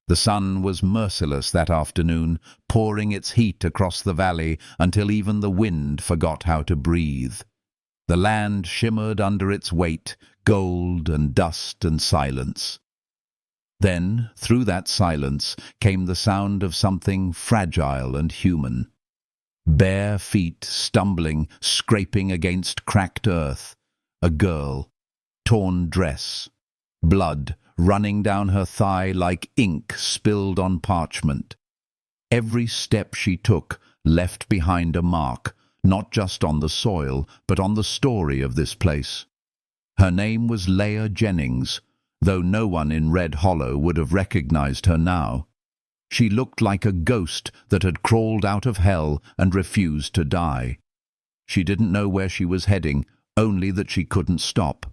The sun was merciless that afternoon, pouring its heat across the valley until even the wind forgot how to breathe. The land shimmered under its weight, gold and dust and silence. Then, through that silence, came the sound of something fragile and human. Bare feet stumbling, scraping against cracked earth. A girl, torn dress, blood running down her thigh like ink spilled on parchment. Every step she took left behind a mark, not just on the soil, but on the story of this place. Her name was Leah Jennings, though no one in Red Hollow would have recognized her now. She looked like a ghost that had crawled out of hell and refused to die. She didn't know where she was heading, only that she couldn't stop.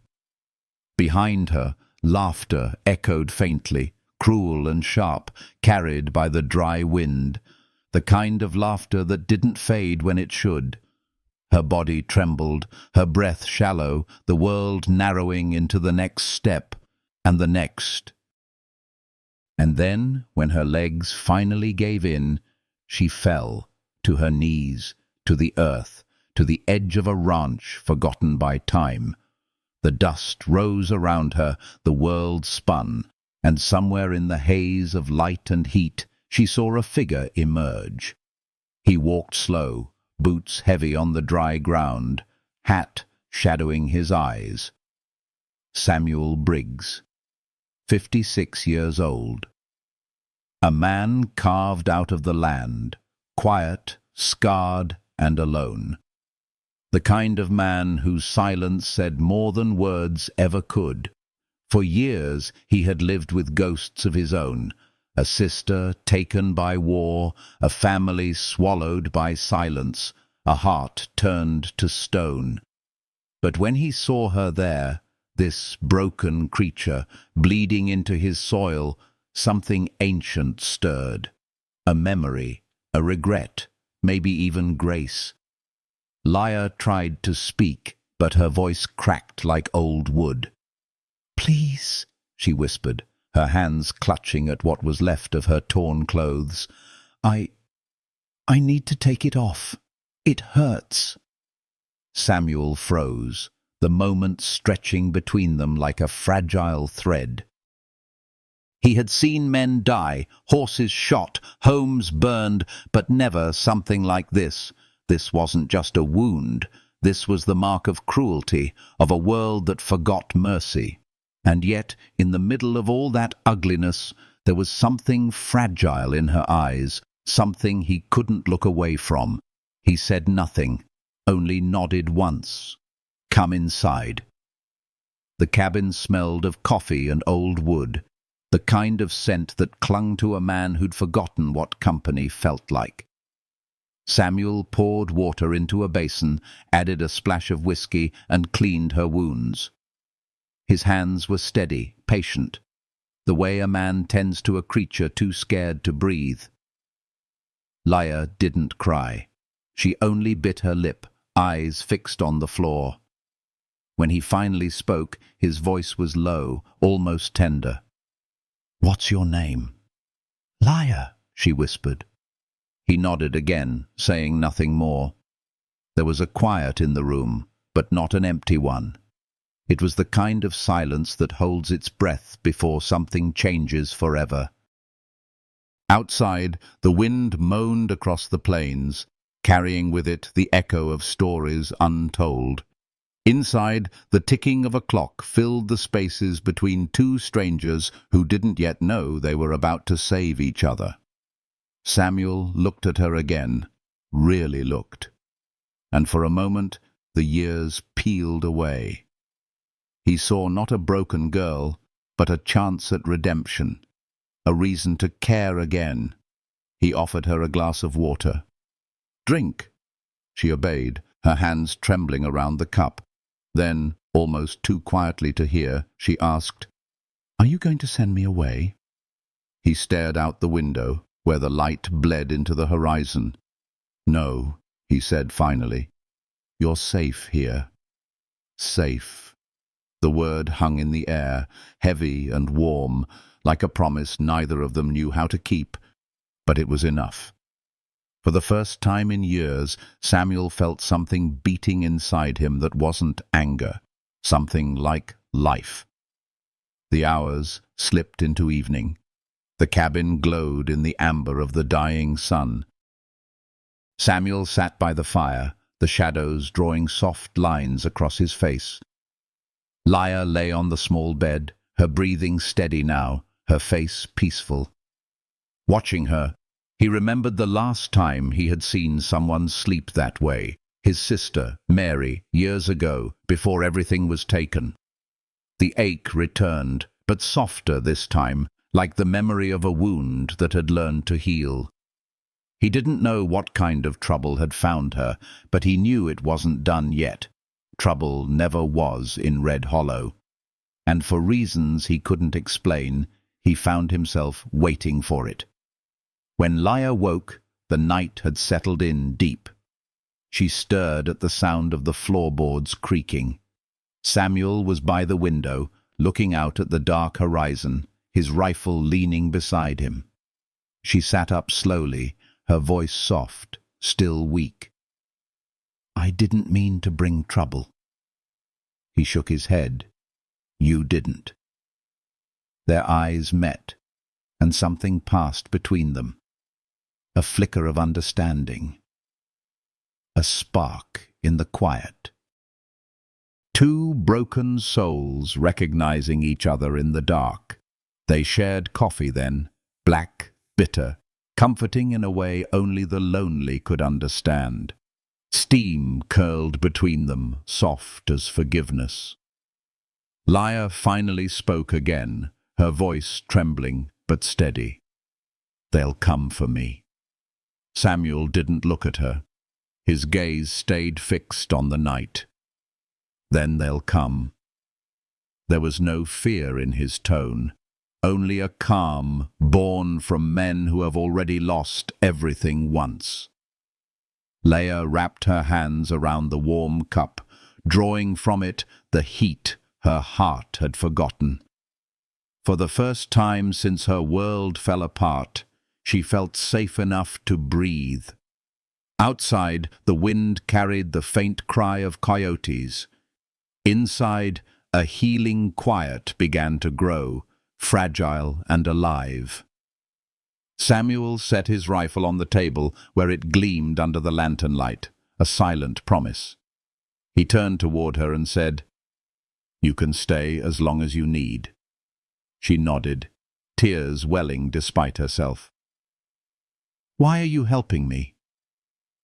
Behind her, laughter echoed faintly, cruel and sharp, carried by the dry wind, the kind of laughter that didn't fade when it should. Her body trembled, her breath shallow, the world narrowing into the next step, and the next. And then, when her legs finally gave in, she fell, to her knees, to the earth, to the edge of a ranch forgotten by time. The dust rose around her, the world spun, and somewhere in the haze of light and heat she saw a figure emerge. He walked slow, boots heavy on the dry ground, hat shadowing his eyes. Samuel Briggs, 56 years old. A man carved out of the land, quiet, scarred, and alone. The kind of man whose silence said more than words ever could. For years he had lived with ghosts of his own, a sister taken by war, a family swallowed by silence, a heart turned to stone. But when he saw her there, this broken creature, bleeding into his soil, something ancient stirred. A memory, a regret, maybe even grace. Leah tried to speak, but her voice cracked like old wood. "Please," she whispered, her hands clutching at what was left of her torn clothes. I need to take it off. It hurts." Samuel froze, the moment stretching between them like a fragile thread. He had seen men die, horses shot, homes burned, but never something like this. This wasn't just a wound. This was the mark of cruelty, of a world that forgot mercy. And yet, in the middle of all that ugliness, there was something fragile in her eyes, something he couldn't look away from. He said nothing, only nodded once. "Come inside." The cabin smelled of coffee and old wood, the kind of scent that clung to a man who'd forgotten what company felt like. Samuel poured water into a basin, added a splash of whiskey, and cleaned her wounds. His hands were steady, patient, the way a man tends to a creature too scared to breathe. Leah didn't cry. She only bit her lip, eyes fixed on the floor. When he finally spoke, his voice was low, almost tender. "What's your name?" "Leah," she whispered. He nodded again, saying nothing more. There was a quiet in the room, but not an empty one. It was the kind of silence that holds its breath before something changes forever. Outside, the wind moaned across the plains, carrying with it the echo of stories untold. Inside, the ticking of a clock filled the spaces between two strangers who didn't yet know they were about to save each other. Samuel looked at her again, really looked, and for a moment the years peeled away. He saw not a broken girl, but a chance at redemption, a reason to care again. He offered her a glass of water. "Drink." She obeyed, her hands trembling around the cup. Then, almost too quietly to hear, she asked, "Are you going to send me away?" He stared out the window, where the light bled into the horizon. "No," he said finally. "You're safe here." Safe. The word hung in the air, heavy and warm, like a promise neither of them knew how to keep, but it was enough. For the first time in years, Samuel felt something beating inside him that wasn't anger, something like life. The hours slipped into evening. The cabin glowed in the amber of the dying sun. Samuel sat by the fire, the shadows drawing soft lines across his face. Lyra lay on the small bed, her breathing steady now, her face peaceful. Watching her, he remembered the last time he had seen someone sleep that way, his sister, Mary, years ago, before everything was taken. The ache returned, but softer this time, like the memory of a wound that had learned to heal. He didn't know what kind of trouble had found her, but he knew it wasn't done yet. Trouble never was in Red Hollow. And for reasons he couldn't explain, he found himself waiting for it. When Lyra woke, the night had settled in deep. She stirred at the sound of the floorboards creaking. Samuel was by the window, looking out at the dark horizon, his rifle leaning beside him. She sat up slowly, her voice soft, still weak. "I didn't mean to bring trouble." He shook his head. "You didn't." Their eyes met, and something passed between them. A flicker of understanding. A spark in the quiet. Two broken souls recognizing each other in the dark. They shared coffee then, black, bitter, comforting in a way only the lonely could understand. Steam curled between them, soft as forgiveness. Lyra finally spoke again, her voice trembling but steady. "They'll come for me." Samuel didn't look at her. His gaze stayed fixed on the night. "Then they'll come." There was no fear in his tone, only a calm born from men who have already lost everything once. Lyra wrapped her hands around the warm cup, drawing from it the heat her heart had forgotten. For the first time since her world fell apart, she felt safe enough to breathe. Outside, the wind carried the faint cry of coyotes. Inside, a healing quiet began to grow, fragile and alive. Samuel set his rifle on the table where it gleamed under the lantern light, a silent promise. He turned toward her and said, "You can stay as long as you need." She nodded, tears welling despite herself. "Why are you helping me?"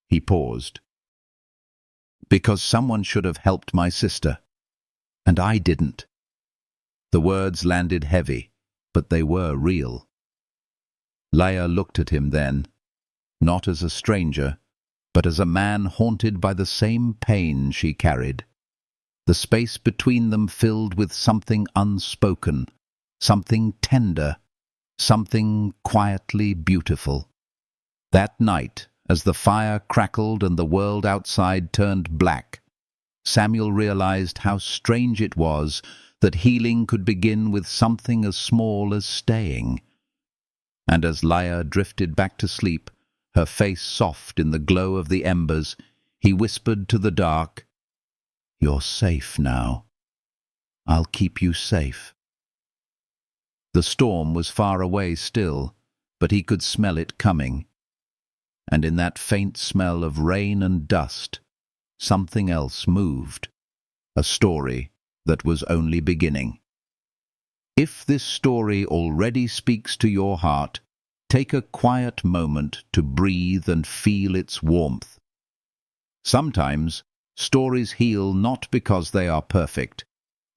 He paused. "Because someone should have helped my sister, and I didn't." The words landed heavy, but they were real. Lyra looked at him then, not as a stranger, but as a man haunted by the same pain she carried. The space between them filled with something unspoken, something tender, something quietly beautiful. That night, as the fire crackled and the world outside turned black, Samuel realized how strange it was that healing could begin with something as small as staying. And as Lyra drifted back to sleep, her face soft in the glow of the embers, he whispered to the dark, "You're safe now. I'll keep you safe." The storm was far away still, but he could smell it coming. And in that faint smell of rain and dust, something else moved, a story that was only beginning. If this story already speaks to your heart, take a quiet moment to breathe and feel its warmth. Sometimes, stories heal not because they are perfect,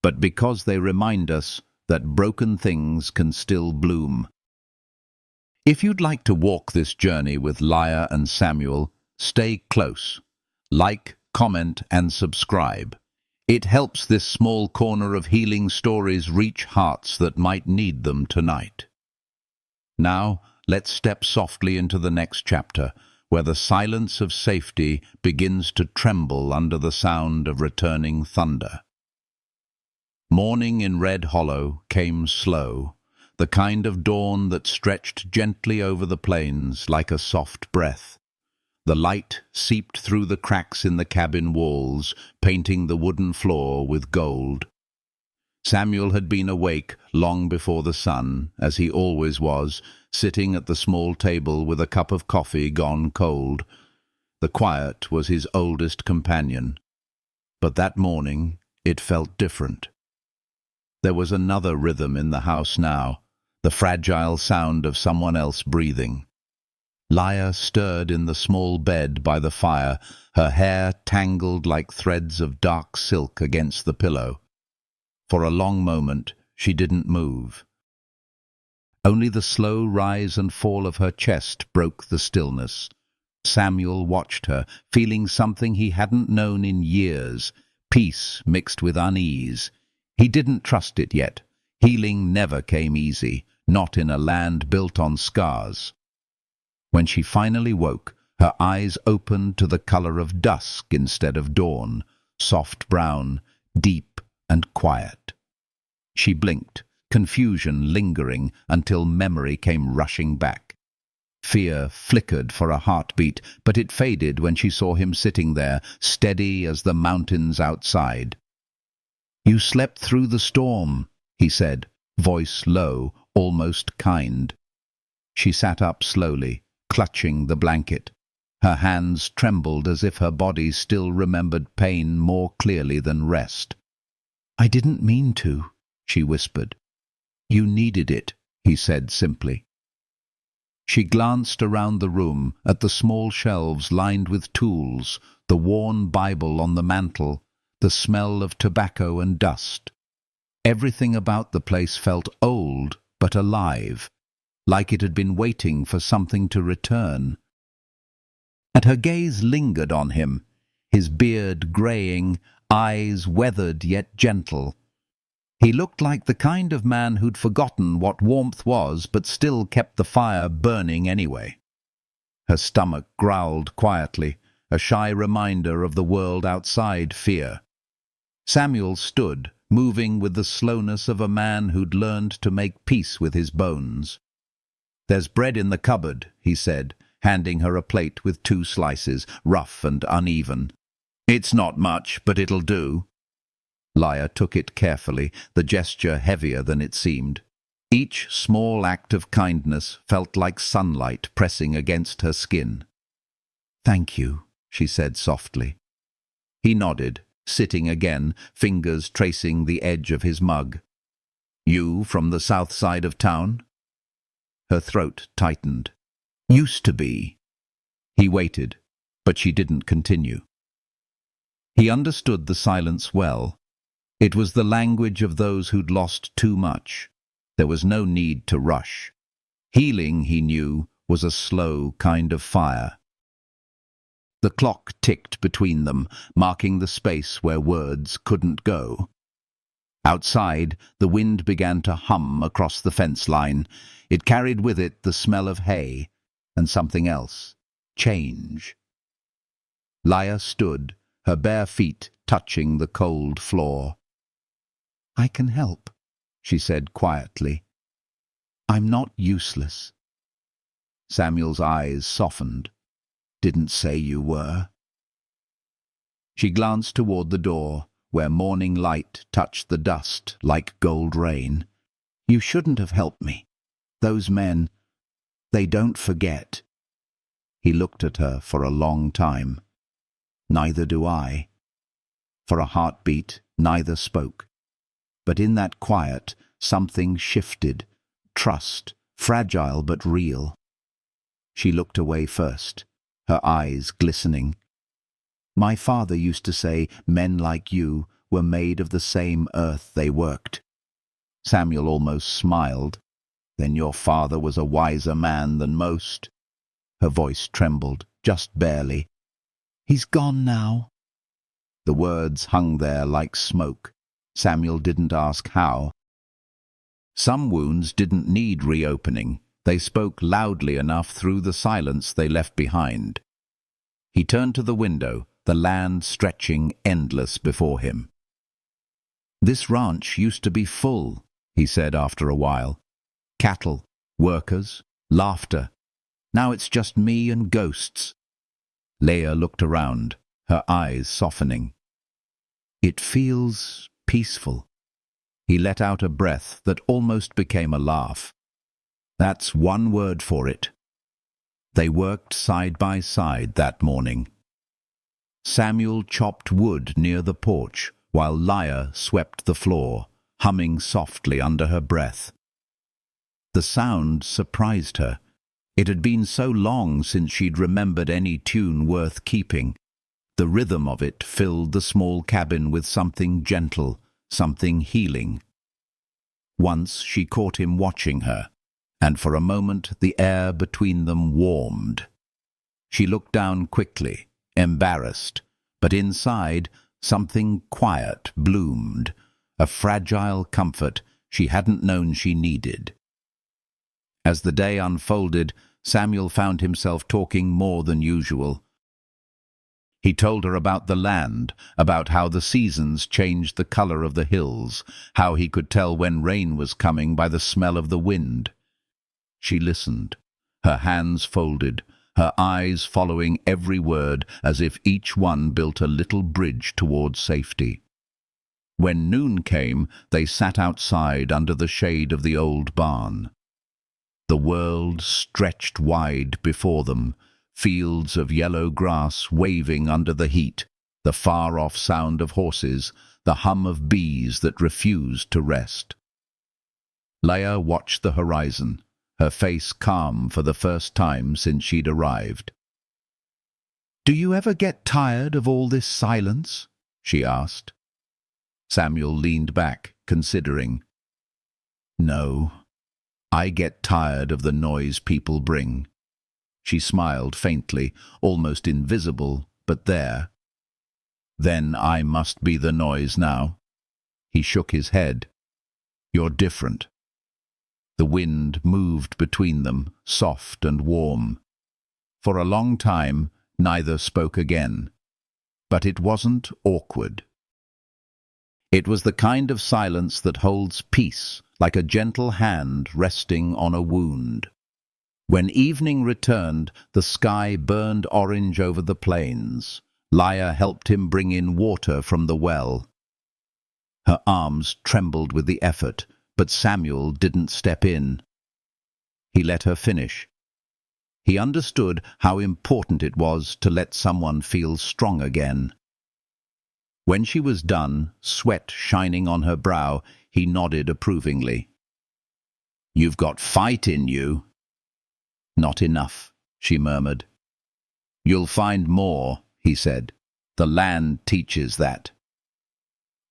but because they remind us that broken things can still bloom. If you'd like to walk this journey with Lyra and Samuel, stay close. Like, comment, and subscribe. It helps this small corner of healing stories reach hearts that might need them tonight. Now, let's step softly into the next chapter, where the silence of safety begins to tremble under the sound of returning thunder. Morning in Red Hollow came slow, the kind of dawn that stretched gently over the plains like a soft breath. The light seeped through the cracks in the cabin walls, painting the wooden floor with gold. Samuel had been awake long before the sun, as he always was, sitting at the small table with a cup of coffee gone cold. The quiet was his oldest companion. But that morning it felt different. There was another rhythm in the house now, the fragile sound of someone else breathing. Lia stirred in the small bed by the fire, her hair tangled like threads of dark silk against the pillow. For a long moment she didn't move. Only the slow rise and fall of her chest broke the stillness. Samuel watched her, feeling something he hadn't known in years, peace mixed with unease. He didn't trust it yet. Healing never came easy, not in a land built on scars. When she finally woke, her eyes opened to the color of dusk instead of dawn, soft brown, deep and quiet. She blinked, confusion lingering until memory came rushing back. Fear flickered for a heartbeat, but it faded when she saw him sitting there, steady as the mountains outside. "You slept through the storm," he said, voice low, almost kind. She sat up slowly, clutching the blanket. Her hands trembled as if her body still remembered pain more clearly than rest. "I didn't mean to," she whispered. "You needed it," he said simply. She glanced around the room, at the small shelves lined with tools, the worn Bible on the mantel, the smell of tobacco and dust. Everything about the place felt old but alive, like it had been waiting for something to return. And her gaze lingered on him, his beard greying, eyes weathered yet gentle. He looked like the kind of man who'd forgotten what warmth was but still kept the fire burning anyway. Her stomach growled quietly, a shy reminder of the world outside fear. Samuel stood, moving with the slowness of a man who'd learned to make peace with his bones. "There's bread in the cupboard," he said, handing her a plate with 2 slices, rough and uneven. "It's not much, but it'll do." Lia took it carefully, the gesture heavier than it seemed. Each small act of kindness felt like sunlight pressing against her skin. "Thank you," she said softly. He nodded, sitting again, fingers tracing the edge of his mug. "You from the south side of town?" Her throat tightened. "Used to be." He waited, but she didn't continue. He understood the silence well. It was the language of those who'd lost too much. There was no need to rush. Healing, he knew, was a slow kind of fire. The clock ticked between them, marking the space where words couldn't go. Outside, the wind began to hum across the fence line. It carried with it the smell of hay and something else, change. Lia stood, her bare feet touching the cold floor. "I can help," she said quietly. "I'm not useless." Samuel's eyes softened. "Didn't say you were." She glanced toward the door, where morning light touched the dust like gold rain. "You shouldn't have helped me. Those men, they don't forget." He looked at her for a long time. "Neither do I." For a heartbeat, neither spoke. But in that quiet, something shifted. Trust, fragile but real. She looked away first, her eyes glistening. "My father used to say men like you were made of the same earth they worked." Samuel almost smiled. "Then your father was a wiser man than most." Her voice trembled, just barely. "He's gone now." The words hung there like smoke. Samuel didn't ask how. Some wounds didn't need reopening. They spoke loudly enough through the silence they left behind. He turned to the window, the land stretching endless before him. "This ranch used to be full," he said after a while. Cattle, workers, laughter. Now it's just me and ghosts. Leia looked around, her eyes softening. It feels peaceful. He let out a breath that almost became a laugh. That's one word for it. They worked side by side that morning. Samuel chopped wood near the porch, while Leia swept the floor, humming softly under her breath. The sound surprised her. It had been so long since she'd remembered any tune worth keeping. The rhythm of it filled the small cabin with something gentle, something healing. Once she caught him watching her, and for a moment the air between them warmed. She looked down quickly, embarrassed, but inside something quiet bloomed, a fragile comfort she hadn't known she needed. As the day unfolded, Samuel found himself talking more than usual. He told her about the land, about how the seasons changed the color of the hills, how he could tell when rain was coming by the smell of the wind. She listened, her hands folded, her eyes following every word as if each one built a little bridge toward safety. When noon came, they sat outside under the shade of the old barn. The world stretched wide before them, fields of yellow grass waving under the heat, the far-off sound of horses, the hum of bees that refused to rest. Leia watched the horizon, her face calm for the first time since she'd arrived. "Do you ever get tired of all this silence?" she asked. Samuel leaned back, considering. "No, I get tired of the noise people bring." She smiled faintly, almost invisible, but there. "Then I must be the noise now." He shook his head. "You're different." The wind moved between them, soft and warm. For a long time, neither spoke again. But it wasn't awkward. It was the kind of silence that holds peace, like a gentle hand resting on a wound. When evening returned, the sky burned orange over the plains. Leia helped him bring in water from the well. Her arms trembled with the effort, but Samuel didn't step in. He let her finish. He understood how important it was to let someone feel strong again. When she was done, sweat shining on her brow, he nodded approvingly. "You've got fight in you." "Not enough," she murmured. "You'll find more," he said. "The land teaches that."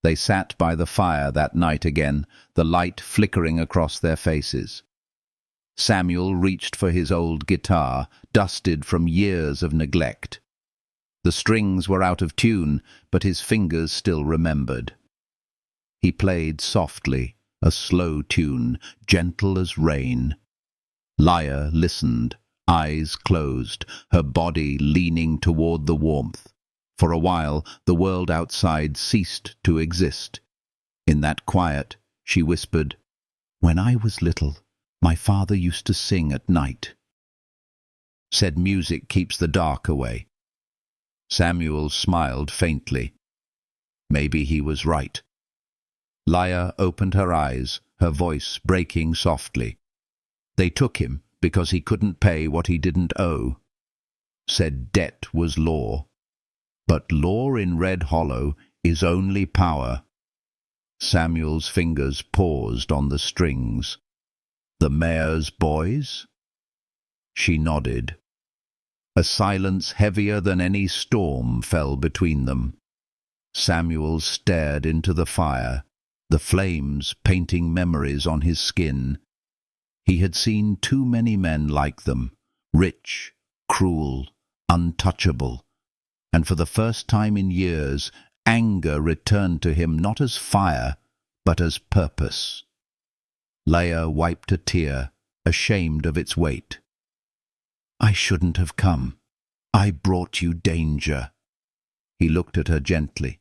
They sat by the fire that night again, the light flickering across their faces. Samuel reached for his old guitar, dusted from years of neglect. The strings were out of tune, but his fingers still remembered. He played softly, a slow tune, gentle as rain. Leia listened, eyes closed, her body leaning toward the warmth. For a while, the world outside ceased to exist. In that quiet, she whispered, "When I was little, my father used to sing at night. Said music keeps the dark away." Samuel smiled faintly. Maybe he was right. Leia opened her eyes, her voice breaking softly. They took him because he couldn't pay what he didn't owe. Said debt was law. But law in Red Hollow is only power. Samuel's fingers paused on the strings. "The mayor's boys?" She nodded. A silence heavier than any storm fell between them. Samuel stared into the fire, the flames painting memories on his skin. He had seen too many men like them, rich, cruel, untouchable. And for the first time in years, anger returned to him not as fire, but as purpose. Leia wiped a tear, ashamed of its weight. "I shouldn't have come. I brought you danger." He looked at her gently.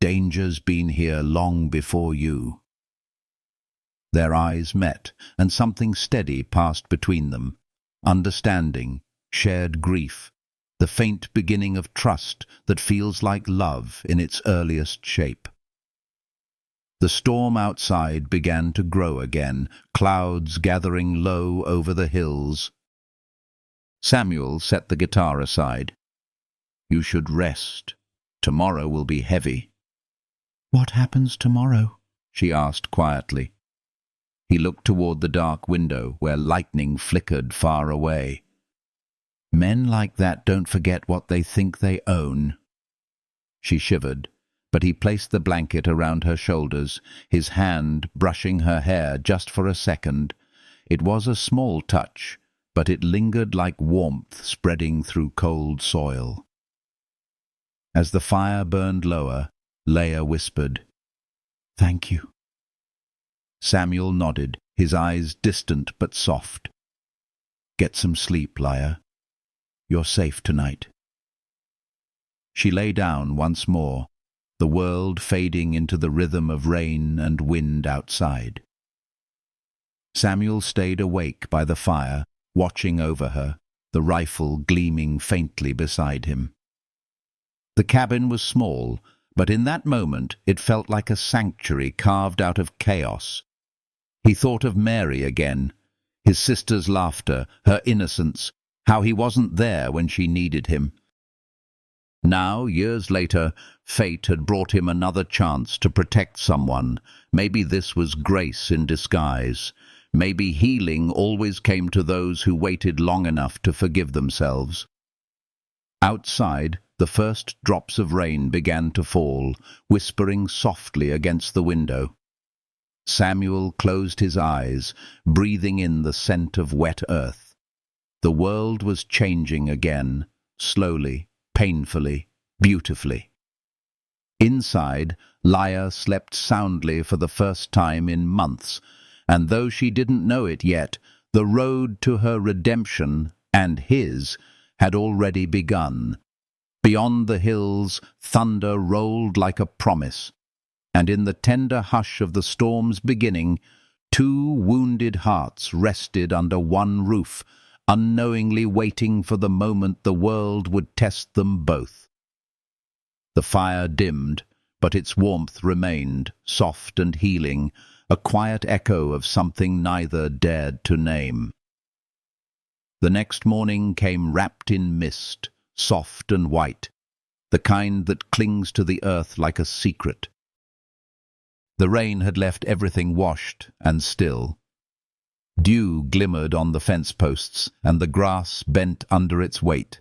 "Danger's been here long before you." Their eyes met, and something steady passed between them. Understanding, shared grief, the faint beginning of trust that feels like love in its earliest shape. The storm outside began to grow again, clouds gathering low over the hills. Samuel set the guitar aside. "You should rest. Tomorrow will be heavy." "What happens tomorrow?" she asked quietly. He looked toward the dark window where lightning flickered far away. "Men like that don't forget what they think they own." She shivered, but he placed the blanket around her shoulders, his hand brushing her hair just for a second. It was a small touch, but it lingered like warmth spreading through cold soil. As the fire burned lower, Leah whispered, "Thank you." Samuel nodded, his eyes distant but soft. "Get some sleep, Leah. You're safe tonight." She lay down once more, the world fading into the rhythm of rain and wind outside. Samuel stayed awake by the fire, watching over her, the rifle gleaming faintly beside him. The cabin was small, but in that moment it felt like a sanctuary carved out of chaos. He thought of Mary again, his sister's laughter, her innocence, how he wasn't there when she needed him. Now, years later, fate had brought him another chance to protect someone. Maybe this was grace in disguise. Maybe healing always came to those who waited long enough to forgive themselves. Outside, the first drops of rain began to fall, whispering softly against the window. Samuel closed his eyes, breathing in the scent of wet earth. The world was changing again, slowly, painfully, beautifully. Inside, Leah slept soundly for the first time in months, and though she didn't know it yet, the road to her redemption, and his, had already begun. Beyond the hills, thunder rolled like a promise, and in the tender hush of the storm's beginning, two wounded hearts rested under one roof, unknowingly waiting for the moment the world would test them both. The fire dimmed, but its warmth remained, soft and healing, a quiet echo of something neither dared to name. The next morning came wrapped in mist, soft and white, the kind that clings to the earth like a secret. The rain had left everything washed and still. Dew glimmered on the fence posts, and the grass bent under its weight.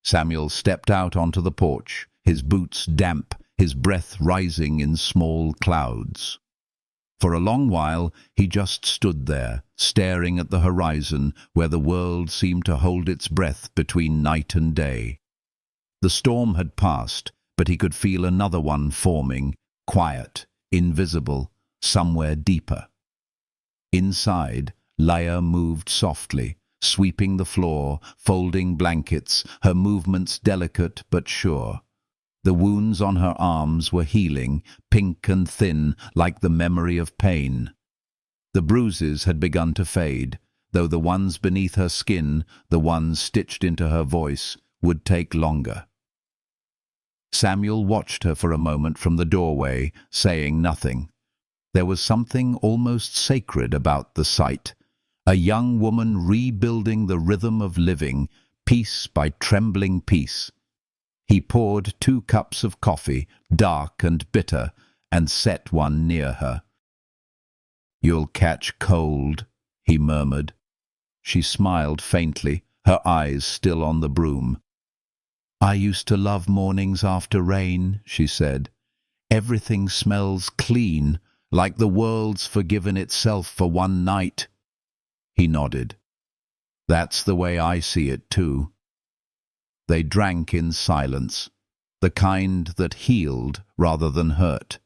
Samuel stepped out onto the porch, his boots damp, his breath rising in small clouds. For a long while he just stood there, staring at the horizon where the world seemed to hold its breath between night and day. The storm had passed, but he could feel another one forming, quiet, invisible, somewhere deeper. Inside, Leah moved softly, sweeping the floor, folding blankets, her movements delicate but sure. The wounds on her arms were healing, pink and thin, like the memory of pain. The bruises had begun to fade, though the ones beneath her skin, the ones stitched into her voice, would take longer. Samuel watched her for a moment from the doorway, saying nothing. There was something almost sacred about the sight, a young woman rebuilding the rhythm of living, piece by trembling piece. He poured 2 cups of coffee, dark and bitter, and set one near her. "You'll catch cold," he murmured. She smiled faintly, her eyes still on the broom. "I used to love mornings after rain," she said. "Everything smells clean, like the world's forgiven itself for one night." He nodded. "That's the way I see it too." They drank in silence, the kind that healed rather than hurt.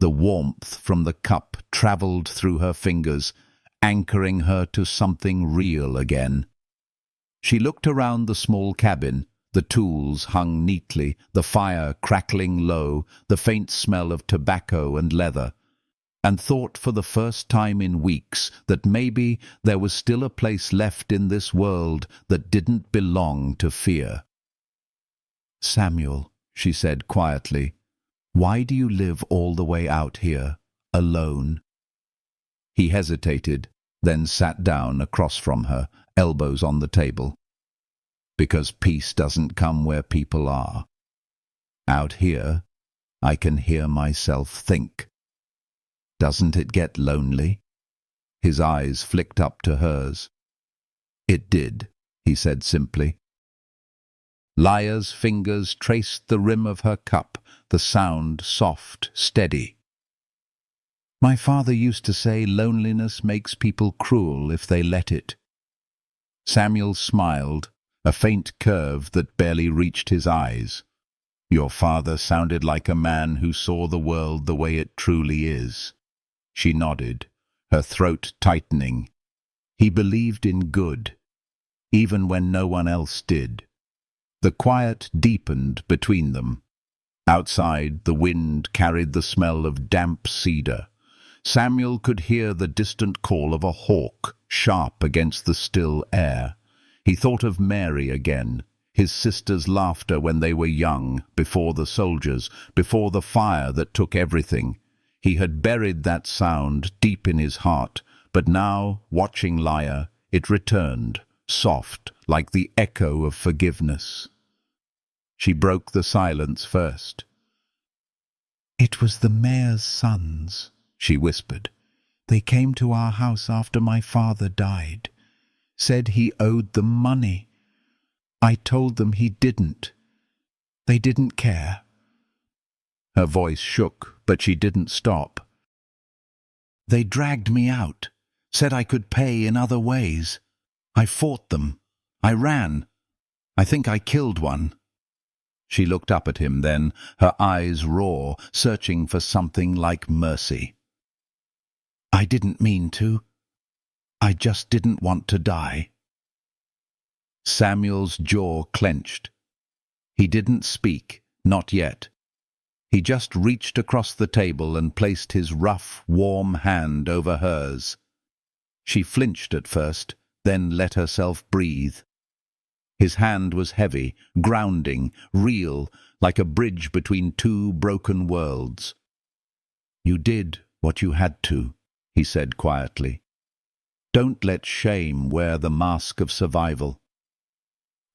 The warmth from the cup travelled through her fingers, anchoring her to something real again. She looked around the small cabin, the tools hung neatly, the fire crackling low, the faint smell of tobacco and leather. and thought for the first time in weeks that maybe there was still a place left in this world that didn't belong to fear. "Samuel," she said quietly, "why do you live all the way out here, alone?" He hesitated, then sat down across from her, elbows on the table. "Because peace doesn't come where people are. Out here, I can hear myself think. Doesn't it get lonely?" His eyes flicked up to hers. "It did," he said simply. Lia's fingers traced the rim of her cup, the sound soft, steady. "My father used to say loneliness makes people cruel if they let it." Samuel smiled, a faint curve that barely reached his eyes. "Your father sounded like a man who saw the world the way it truly is." She nodded, her throat tightening. He believed in good, even when no one else did. The quiet deepened between them. Outside, the wind carried the smell of damp cedar. Samuel could hear the distant call of a hawk, sharp against the still air. He thought of Mary again, his sister's laughter when they were young, before the soldiers, before the fire that took everything. He had buried that sound deep in his heart, but now, watching Lia, it returned, soft, like the echo of forgiveness. She broke the silence first. "It was the mayor's sons," she whispered. "They came to our house after my father died. Said he owed them money. I told them he didn't. They didn't care." Her voice shook, but she didn't stop. "They dragged me out, said I could pay in other ways. I fought them. I ran. I think I killed one." She looked up at him then, her eyes raw, searching for something like mercy. "I didn't mean to. I just didn't want to die." Samuel's jaw clenched. He didn't speak, not yet. He just reached across the table and placed his rough, warm hand over hers. She flinched at first, then let herself breathe. His hand was heavy, grounding, real, like a bridge between two broken worlds. "You did what you had to," he said quietly. "Don't let shame wear the mask of survival."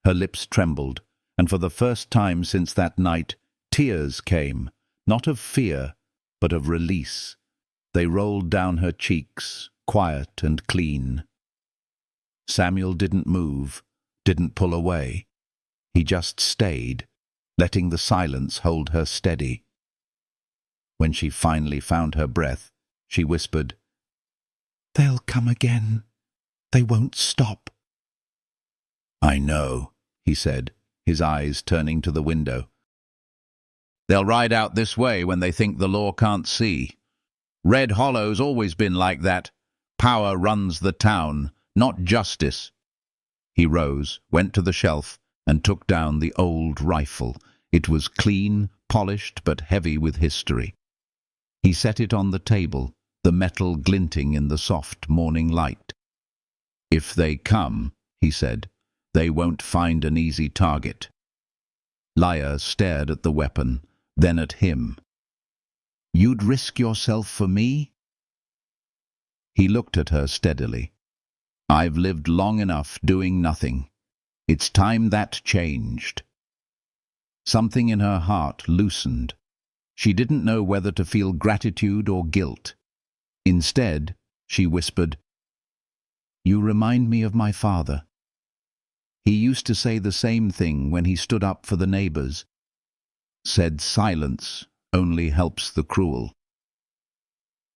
Her lips trembled, and for the first time since that night, tears came, not of fear, but of release. They rolled down her cheeks, quiet and clean. Samuel didn't move, didn't pull away. He just stayed, letting the silence hold her steady. When she finally found her breath, she whispered, "They'll come again. They won't stop." "I know," he said, his eyes turning to the window. "They'll ride out this way when they think the law can't see. Red Hollow's always been like that. Power runs the town, not justice." He rose, went to the shelf, and took down the old rifle. It was clean, polished, but heavy with history. He set it on the table, the metal glinting in the soft morning light. "If they come," he said, "they won't find an easy target." Lia stared at the weapon, then at him. "You'd risk yourself for me?" He looked at her steadily. "I've lived long enough doing nothing. It's time that changed." Something in her heart loosened. She didn't know whether to feel gratitude or guilt. Instead, she whispered, "You remind me of my father. He used to say the same thing when he stood up for the neighbors. Said silence only helps the cruel."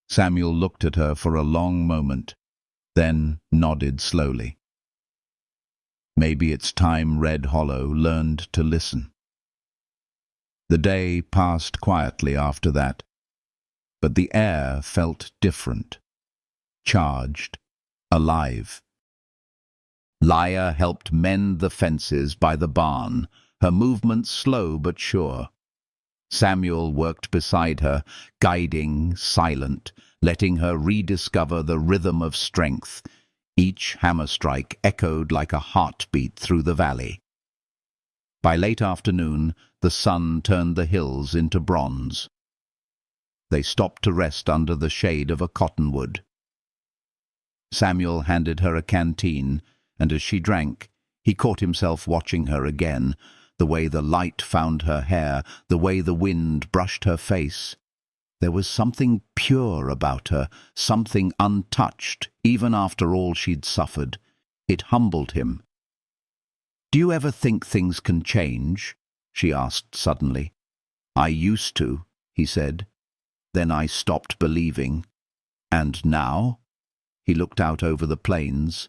Samuel looked at her for a long moment, then nodded slowly. Maybe it's time Red Hollow learned to listen. The day passed quietly after that, but the air felt different, charged, alive. Lia helped mend the fences by the barn, her movements slow but sure. Samuel worked beside her, guiding, silent, letting her rediscover the rhythm of strength. Each hammer strike echoed like a heartbeat through the valley. By late afternoon, the sun turned the hills into bronze. They stopped to rest under the shade of a cottonwood. Samuel handed her a canteen, and as she drank, he caught himself watching her again, the way the light found her hair, the way the wind brushed her face. There was something pure about her, something untouched, even after all she'd suffered. It humbled him. "Do you ever think things can change?" she asked suddenly. "I used to," he said. "Then I stopped believing. And now?" He looked out over the plains.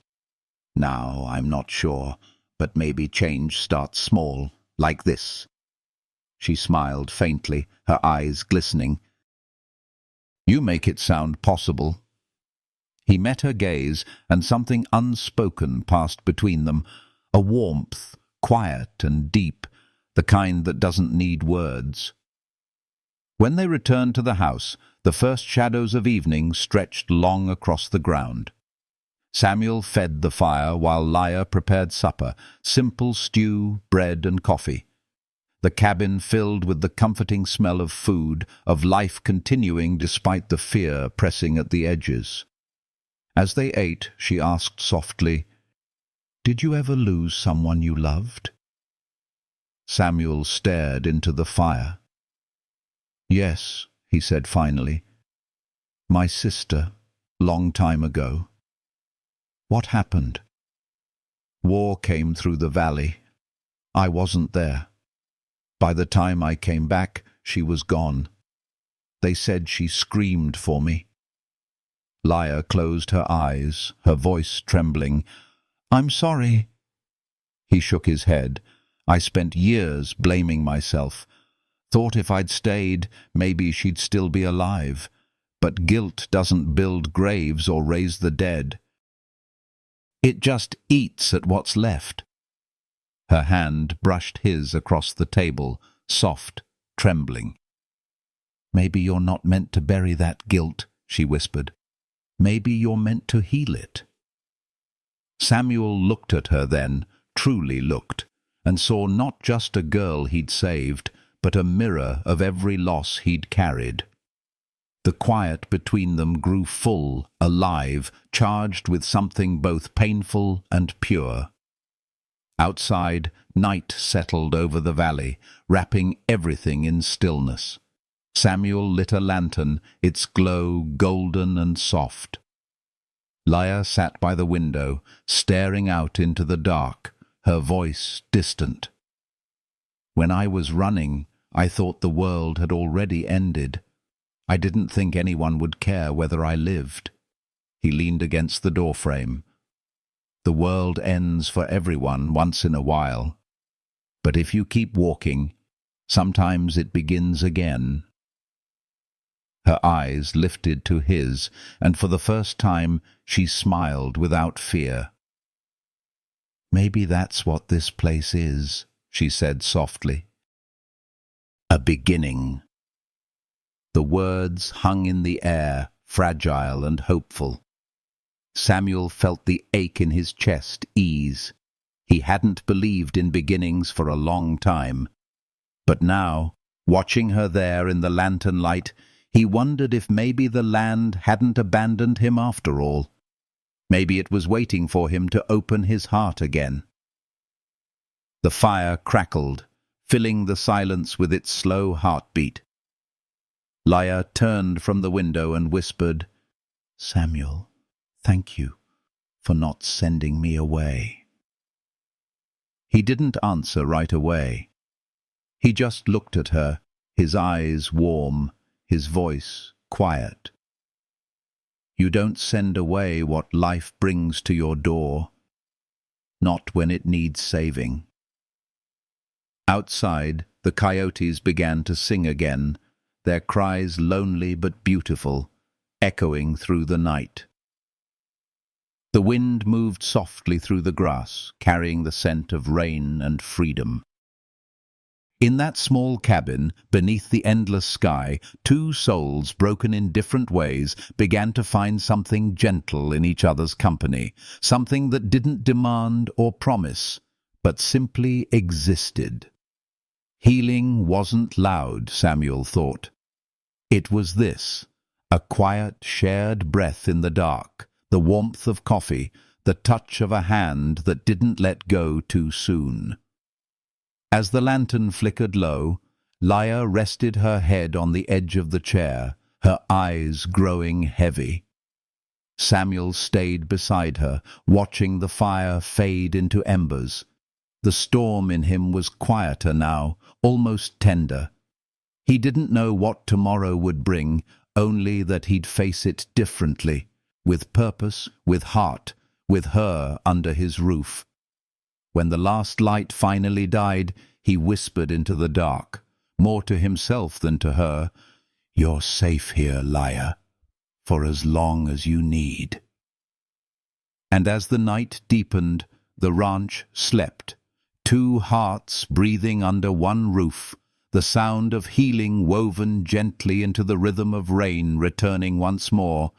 "Now, I'm not sure, but maybe change starts small, like this." She smiled faintly, her eyes glistening. "You make it sound possible." He met her gaze, and something unspoken passed between them, a warmth, quiet and deep, the kind that doesn't need words. When they returned to the house, the first shadows of evening stretched long across the ground. Samuel fed the fire while Leah prepared supper, simple stew, bread and coffee. The cabin filled with the comforting smell of food, of life continuing despite the fear pressing at the edges. As they ate, she asked softly, "Did you ever lose someone you loved?" Samuel stared into the fire. "Yes," he said finally. "My sister, long time ago." "What happened?" "War came through the valley. I wasn't there. By the time I came back, she was gone. They said she screamed for me." Leah closed her eyes, her voice trembling. "I'm sorry." He shook his head. "I spent years blaming myself. Thought if I'd stayed, maybe she'd still be alive. But guilt doesn't build graves or raise the dead. It just eats at what's left." Her hand brushed his across the table, soft, trembling. "Maybe you're not meant to bury that guilt," she whispered. "Maybe you're meant to heal it." Samuel looked at her then, truly looked, and saw not just a girl he'd saved, but a mirror of every loss he'd carried. The quiet between them grew full, alive, charged with something both painful and pure. Outside, night settled over the valley, wrapping everything in stillness. Samuel lit a lantern, its glow golden and soft. Leah sat by the window, staring out into the dark, her voice distant. "When I was running, I thought the world had already ended. I didn't think anyone would care whether I lived." He leaned against the doorframe. "The world ends for everyone once in a while. But if you keep walking, sometimes it begins again." Her eyes lifted to his, and for the first time she smiled without fear. "Maybe that's what this place is," she said softly. "A beginning." The words hung in the air, fragile and hopeful. Samuel felt the ache in his chest ease. He hadn't believed in beginnings for a long time. But now, watching her there in the lantern light, he wondered if maybe the land hadn't abandoned him after all. Maybe it was waiting for him to open his heart again. The fire crackled, filling the silence with its slow heartbeat. Leah turned from the window and whispered, "Samuel, thank you for not sending me away." He didn't answer right away. He just looked at her, his eyes warm, his voice quiet. "You don't send away what life brings to your door, not when it needs saving." Outside, the coyotes began to sing again, their cries lonely but beautiful, echoing through the night. The wind moved softly through the grass, carrying the scent of rain and freedom. In that small cabin, beneath the endless sky, two souls, broken in different ways, began to find something gentle in each other's company, something that didn't demand or promise, but simply existed. Healing wasn't loud, Samuel thought. It was this, a quiet, shared breath in the dark, the warmth of coffee, the touch of a hand that didn't let go too soon. As the lantern flickered low, Lia rested her head on the edge of the chair, her eyes growing heavy. Samuel stayed beside her, watching the fire fade into embers. The storm in him was quieter now, almost tender. He didn't know what tomorrow would bring, only that he'd face it differently, with purpose, with heart, with her under his roof. When the last light finally died, he whispered into the dark, more to himself than to her, "You're safe here, Lia, for as long as you need." And as the night deepened, the ranch slept, two hearts breathing under one roof, the sound of healing woven gently into the rhythm of rain returning once more.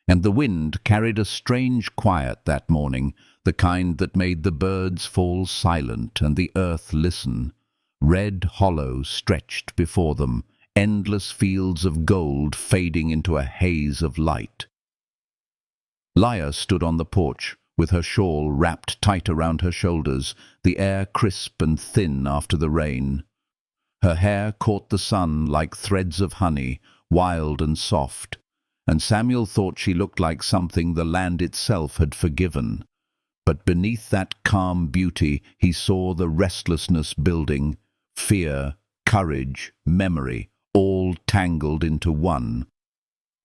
And the wind carried a strange quiet that morning, the kind that made the birds fall silent and the earth listen. Red hollows stretched before them, endless fields of gold fading into a haze of light. Lia stood on the porch, with her shawl wrapped tight around her shoulders, the air crisp and thin after the rain. Her hair caught the sun like threads of honey, wild and soft, and Samuel thought she looked like something the land itself had forgiven. But beneath that calm beauty he saw the restlessness building, fear, courage, memory, all tangled into one.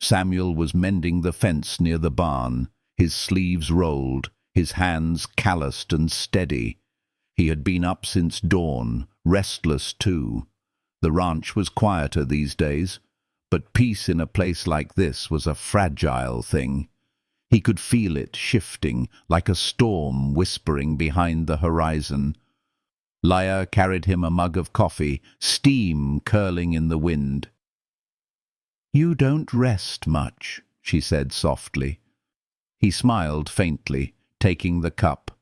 Samuel was mending the fence near the barn, his sleeves rolled, his hands calloused and steady. He had been up since dawn, restless too. The ranch was quieter these days, but peace in a place like this was a fragile thing. He could feel it shifting, like a storm whispering behind the horizon. Lia carried him a mug of coffee, steam curling in the wind. "You don't rest much," she said softly. He smiled faintly, taking the cup.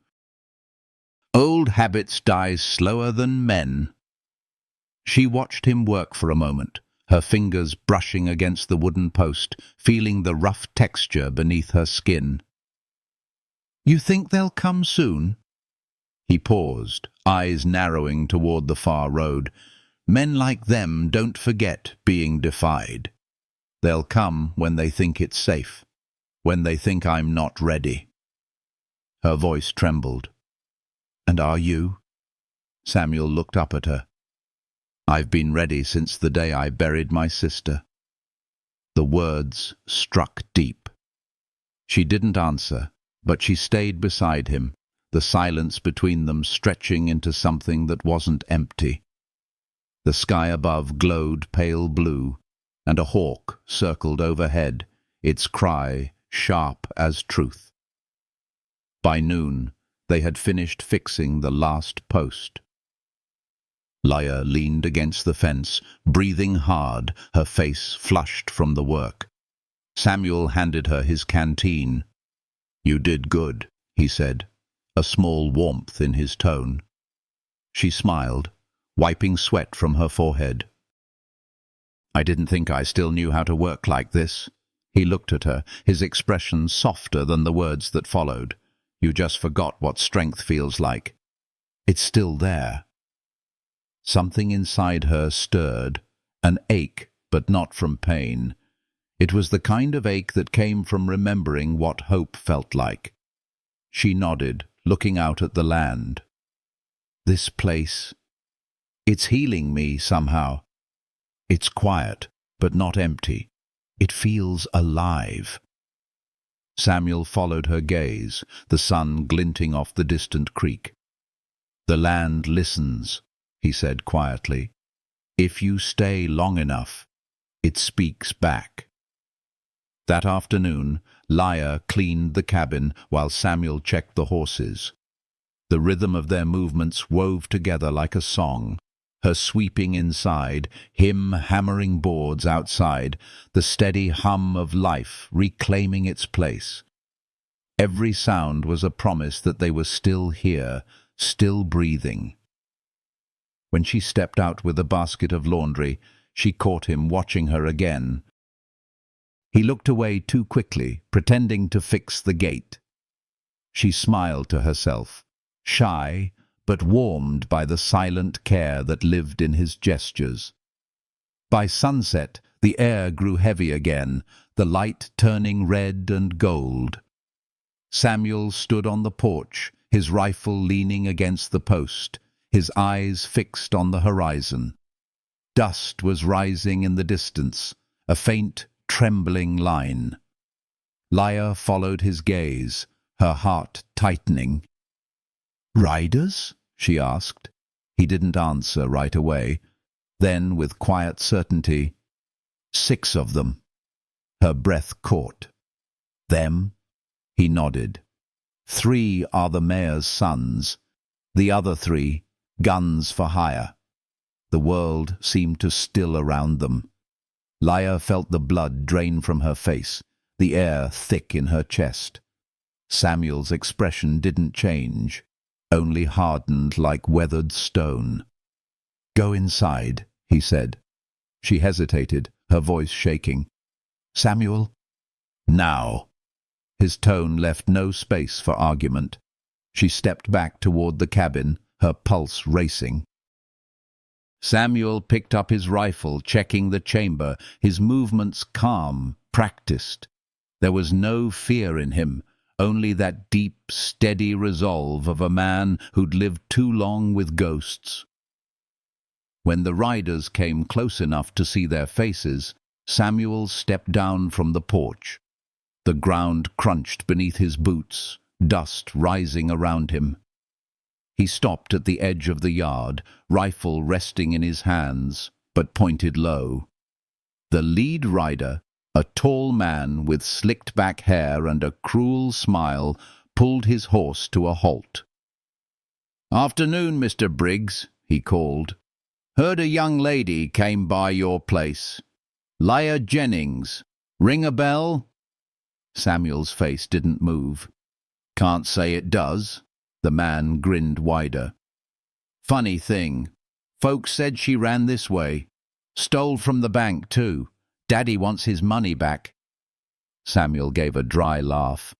"Old habits die slower than men." She watched him work for a moment, her fingers brushing against the wooden post, feeling the rough texture beneath her skin. "You think they'll come soon?" He paused, eyes narrowing toward the far road. "Men like them don't forget being defied. They'll come when they think it's safe, when they think I'm not ready." Her voice trembled. "And are you?" Samuel looked up at her. "I've been ready since the day I buried my sister." The words struck deep. She didn't answer, but she stayed beside him, the silence between them stretching into something that wasn't empty. The sky above glowed pale blue, and a hawk circled overhead, its cry sharp as truth. By noon, they had finished fixing the last post. Lia leaned against the fence, breathing hard, her face flushed from the work. Samuel handed her his canteen. "You did good," he said, a small warmth in his tone. She smiled, wiping sweat from her forehead. "I didn't think I still knew how to work like this." He looked at her, his expression softer than the words that followed. "You just forgot what strength feels like. It's still there." Something inside her stirred, an ache, but not from pain. It was the kind of ache that came from remembering what hope felt like. She nodded, looking out at the land. "This place, it's healing me somehow. It's quiet, but not empty. It feels alive." Samuel followed her gaze, the sun glinting off the distant creek. "The land listens," he said quietly. "If you stay long enough, it speaks back." That afternoon, Lia cleaned the cabin while Samuel checked the horses. The rhythm of their movements wove together like a song. Her sweeping inside, him hammering boards outside, the steady hum of life reclaiming its place. Every sound was a promise that they were still here, still breathing. When she stepped out with a basket of laundry, she caught him watching her again. He looked away too quickly, pretending to fix the gate. She smiled to herself, shy, but warmed by the silent care that lived in his gestures. By sunset, the air grew heavy again, the light turning red and gold. Samuel stood on the porch, his rifle leaning against the post, his eyes fixed on the horizon. Dust was rising in the distance, a faint, trembling line. Lya followed his gaze, her heart tightening. "Riders?" she asked. He didn't answer right away. Then, with quiet certainty, "6 of them." Her breath caught. "Them?" He nodded. 3 are the mayor's sons. The other 3, guns for hire." The world seemed to still around them. Lya felt the blood drain from her face, the air thick in her chest. Samuel's expression didn't change, only hardened like weathered stone. "Go inside," he said. She hesitated, her voice shaking. "Samuel?" "Now." His tone left no space for argument. She stepped back toward the cabin, her pulse racing. Samuel picked up his rifle, checking the chamber, his movements calm, practiced. There was no fear in him, only that deep, steady resolve of a man who'd lived too long with ghosts. When the riders came close enough to see their faces, Samuel stepped down from the porch. The ground crunched beneath his boots, dust rising around him. He stopped at the edge of the yard, rifle resting in his hands, but pointed low. The lead rider, a tall man with slicked-back hair and a cruel smile, pulled his horse to a halt. "Afternoon, Mr. Briggs," he called. "Heard a young lady came by your place. Lya Jennings. Ring a bell?" Samuel's face didn't move. "Can't say it does." The man grinned wider. "Funny thing. Folks said she ran this way. Stole from the bank, too. Daddy wants his money back." Samuel gave a dry laugh.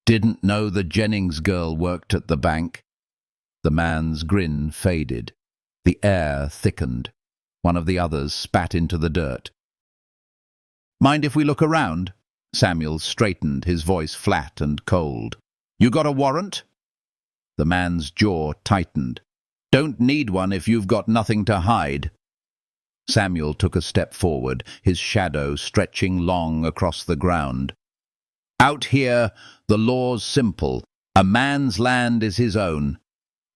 "Didn't know the Jennings girl worked at the bank." The man's grin faded. The air thickened. One of the others spat into the dirt. "Mind if we look around?" Samuel straightened, his voice flat and cold. "You got a warrant?" The man's jaw tightened. "Don't need one if you've got nothing to hide." Samuel took a step forward, his shadow stretching long across the ground. "Out here, the law's simple. A man's land is his own.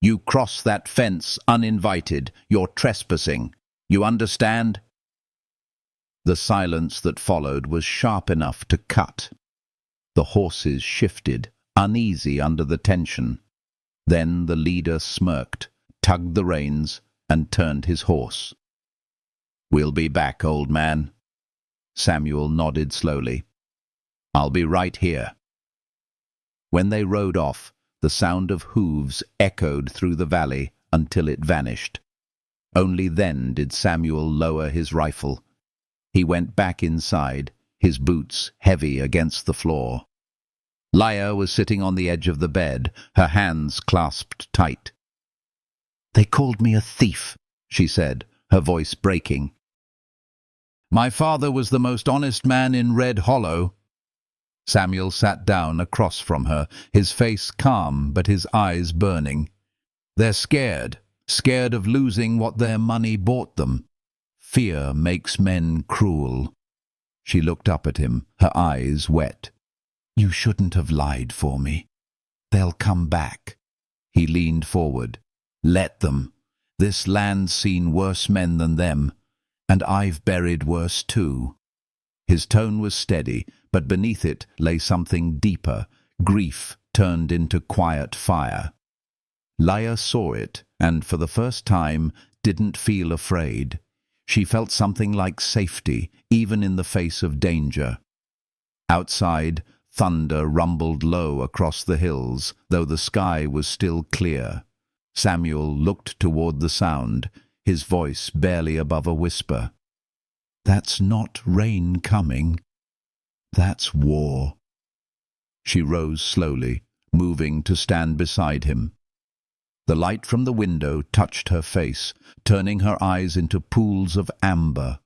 You cross that fence uninvited, you're trespassing. You understand?" The silence that followed was sharp enough to cut. The horses shifted, uneasy under the tension. Then the leader smirked, tugged the reins, and turned his horse. "We'll be back, old man." Samuel nodded slowly. "I'll be right here." When they rode off, the sound of hooves echoed through the valley until it vanished. Only then did Samuel lower his rifle. He went back inside, his boots heavy against the floor. Lya was sitting on the edge of the bed, her hands clasped tight. "They called me a thief," she said, her voice breaking. "My father was the most honest man in Red Hollow." Samuel sat down across from her, his face calm but his eyes burning. "They're scared of losing what their money bought them. Fear makes men cruel." She looked up at him, her eyes wet. "You shouldn't have lied for me. They'll come back." He leaned forward. "Let them. This land's seen worse men than them, and I've buried worse too." His tone was steady, but beneath it lay something deeper, grief turned into quiet fire. Leia saw it, and for the first time didn't feel afraid. She felt something like safety, even in the face of danger. Outside, thunder rumbled low across the hills, though the sky was still clear. Samuel looked toward the sound, his voice barely above a whisper. "That's not rain coming. That's war." She rose slowly, moving to stand beside him. The light from the window touched her face, turning her eyes into pools of amber.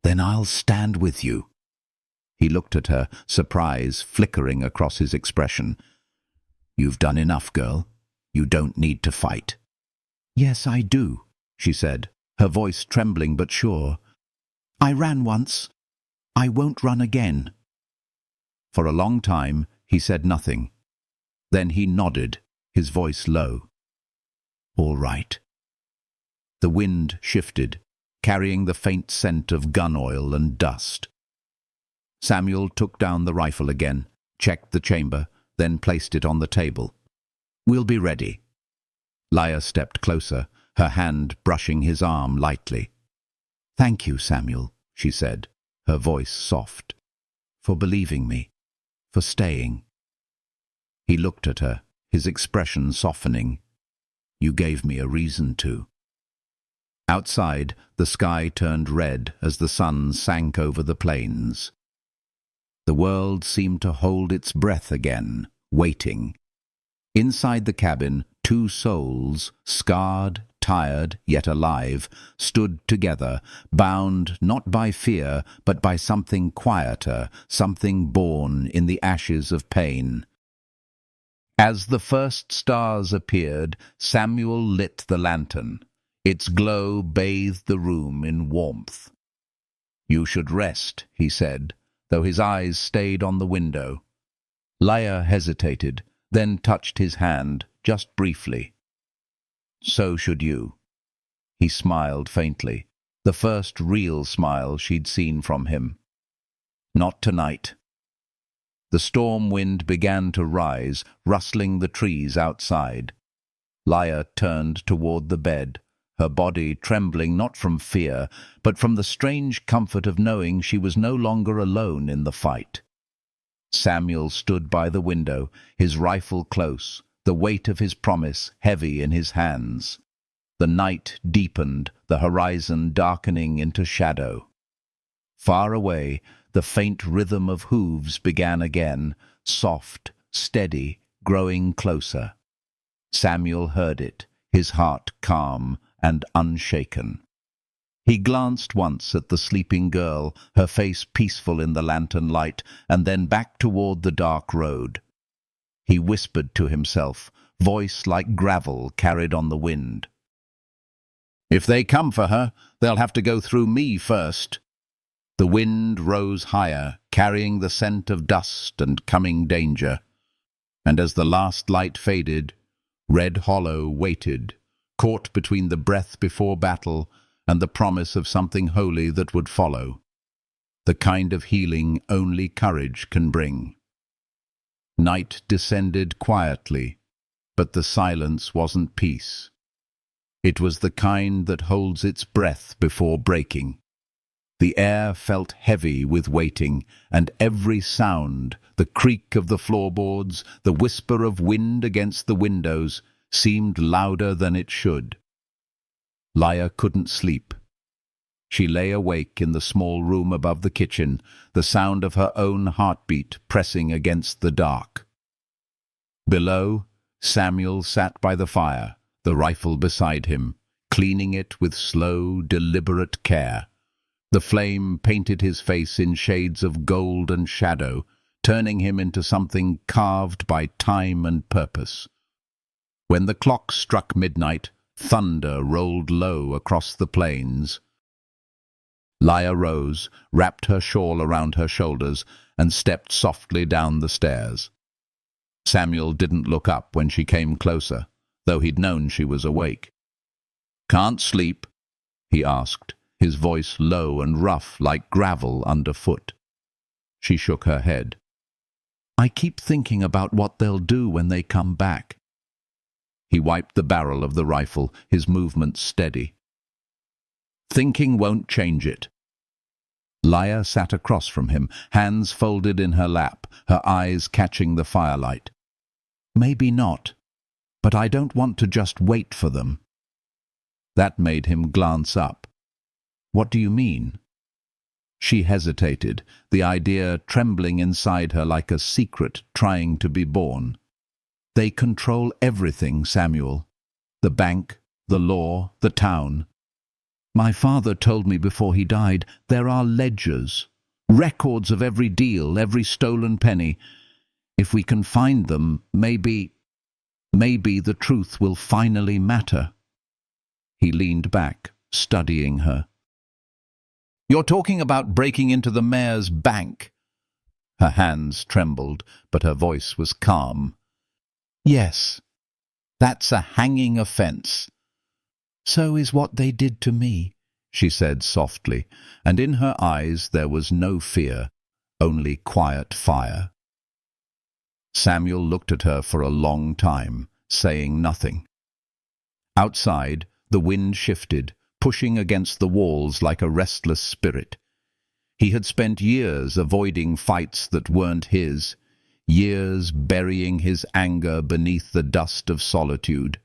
"Then I'll stand with you." He looked at her, surprise flickering across his expression. "You've done enough, girl. You don't need to fight." "Yes, I do," she said, her voice trembling but sure. "I ran once. I won't run again." For a long time he said nothing. Then he nodded, his voice low. "All right." The wind shifted, carrying the faint scent of gun oil and dust. Samuel took down the rifle again, checked the chamber, then placed it on the table. "We'll be ready." Leia stepped closer, her hand brushing his arm lightly. "Thank you, Samuel," she said, her voice soft, "for believing me, for staying." He looked at her, his expression softening. "You gave me a reason to." Outside, the sky turned red as the sun sank over the plains. The world seemed to hold its breath again, waiting. Inside the cabin, two souls, scarred, tired, yet alive, stood together, bound not by fear, but by something quieter, something born in the ashes of pain. As the first stars appeared, Samuel lit the lantern. Its glow bathed the room in warmth. "You should rest," he said, though his eyes stayed on the window. Leia hesitated, then touched his hand, just briefly. "So should you." He smiled faintly, the first real smile she'd seen from him. "Not tonight." The storm wind began to rise, rustling the trees outside. Leia turned toward the bed, her body trembling not from fear, but from the strange comfort of knowing she was no longer alone in the fight. Samuel stood by the window, his rifle close, the weight of his promise heavy in his hands. The night deepened, the horizon darkening into shadow. Far away, the faint rhythm of hooves began again, soft, steady, growing closer. Samuel heard it, his heart calm and unshaken. He glanced once at the sleeping girl, her face peaceful in the lantern light, and then back toward the dark road. He whispered to himself, voice like gravel carried on the wind. "If they come for her, they'll have to go through me first." The wind rose higher, carrying the scent of dust and coming danger. And as the last light faded, Red Hollow waited, caught between the breath before battle and the promise of something holy that would follow, the kind of healing only courage can bring. Night descended quietly, but the silence wasn't peace. It was the kind that holds its breath before breaking. The air felt heavy with waiting, and every sound, the creak of the floorboards, the whisper of wind against the windows, seemed louder than it should. Leia couldn't sleep. She lay awake in the small room above the kitchen, the sound of her own heartbeat pressing against the dark. Below, Samuel sat by the fire, the rifle beside him, cleaning it with slow, deliberate care. The flame painted his face in shades of gold and shadow, turning him into something carved by time and purpose. When the clock struck midnight, thunder rolled low across the plains. Leia rose, wrapped her shawl around her shoulders, and stepped softly down the stairs. Samuel didn't look up when she came closer, though he'd known she was awake. "Can't sleep?" he asked, his voice low and rough like gravel underfoot. She shook her head. "I keep thinking about what they'll do when they come back." He wiped the barrel of the rifle, his movements steady. Thinking won't change it. Lya sat across from him, hands folded in her lap, her eyes catching the firelight. Maybe not, but I don't want to just wait for them. That made him glance up. What do you mean? She hesitated, the idea trembling inside her like a secret trying to be born. They control everything, Samuel. The bank, the law, the town. My father told me before he died, there are ledgers, records of every deal, every stolen penny. If we can find them, maybe the truth will finally matter. He leaned back, studying her. You're talking about breaking into the mayor's bank. Her hands trembled, but her voice was calm. Yes, that's a hanging offense. So is what they did to me, she said softly, and in her eyes there was no fear, only quiet fire. Samuel looked at her for a long time, saying nothing. Outside, the wind shifted, pushing against the walls like a restless spirit. He had spent years avoiding fights that weren't his, years burying his anger beneath the dust of solitude.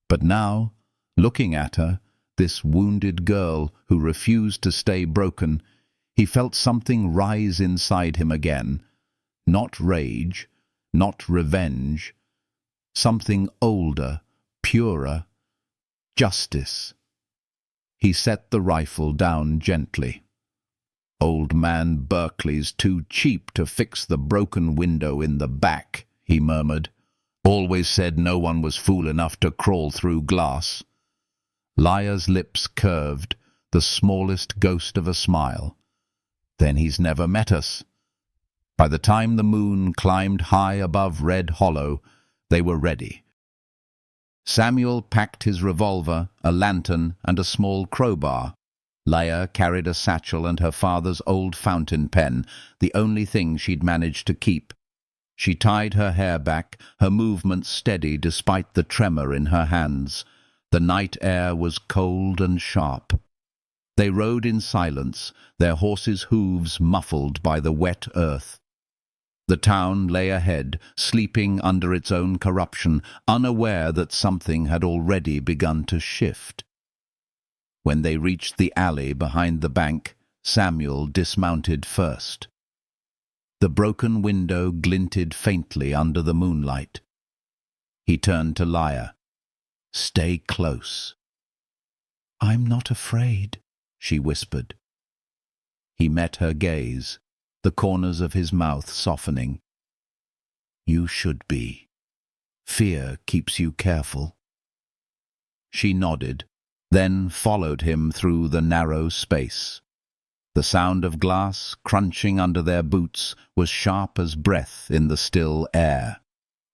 But now, looking at her, this wounded girl who refused to stay broken, he felt something rise inside him again. Not rage, not revenge. Something older, purer. Justice. He set the rifle down gently. Old man Berkeley's too cheap to fix the broken window in the back, he murmured. Always said no one was fool enough to crawl through glass. Lya's lips curved, the smallest ghost of a smile. Then he's never met us. By the time the moon climbed high above Red Hollow, they were ready. Samuel packed his revolver, a lantern, and a small crowbar. Lya carried a satchel and her father's old fountain pen, the only thing she'd managed to keep. She tied her hair back, her movements steady despite the tremor in her hands. The night air was cold and sharp. They rode in silence, their horses' hooves muffled by the wet earth. The town lay ahead, sleeping under its own corruption, unaware that something had already begun to shift. When they reached the alley behind the bank, Samuel dismounted first. The broken window glinted faintly under the moonlight. He turned to Lya. Stay close. I'm not afraid, she whispered. He met her gaze, the corners of his mouth softening. You should be. Fear keeps you careful. She nodded, then followed him through the narrow space. The sound of glass crunching under their boots was sharp as breath in the still air.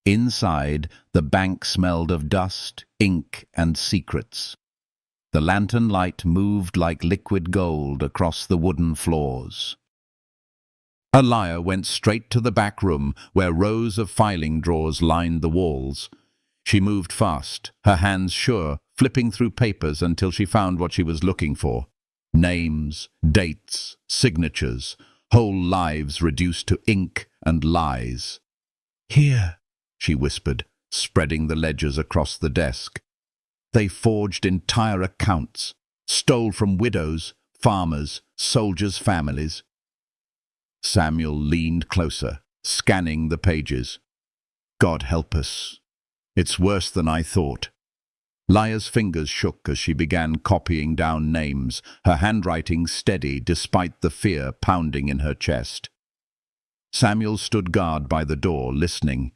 Inside, the bank smelled of dust, ink, and secrets. The lantern light moved like liquid gold across the wooden floors. Lya went straight to the back room, where rows of filing drawers lined the walls. She moved fast, her hands sure, flipping through papers until she found what she was looking for. Names, dates, signatures, whole lives reduced to ink and lies. Here, she whispered, spreading the ledgers across the desk. They forged entire accounts, stole from widows, farmers, soldiers' families. Samuel leaned closer, scanning the pages. God help us. It's worse than I thought. Lya's fingers shook as she began copying down names, her handwriting steady despite the fear pounding in her chest. Samuel stood guard by the door, listening.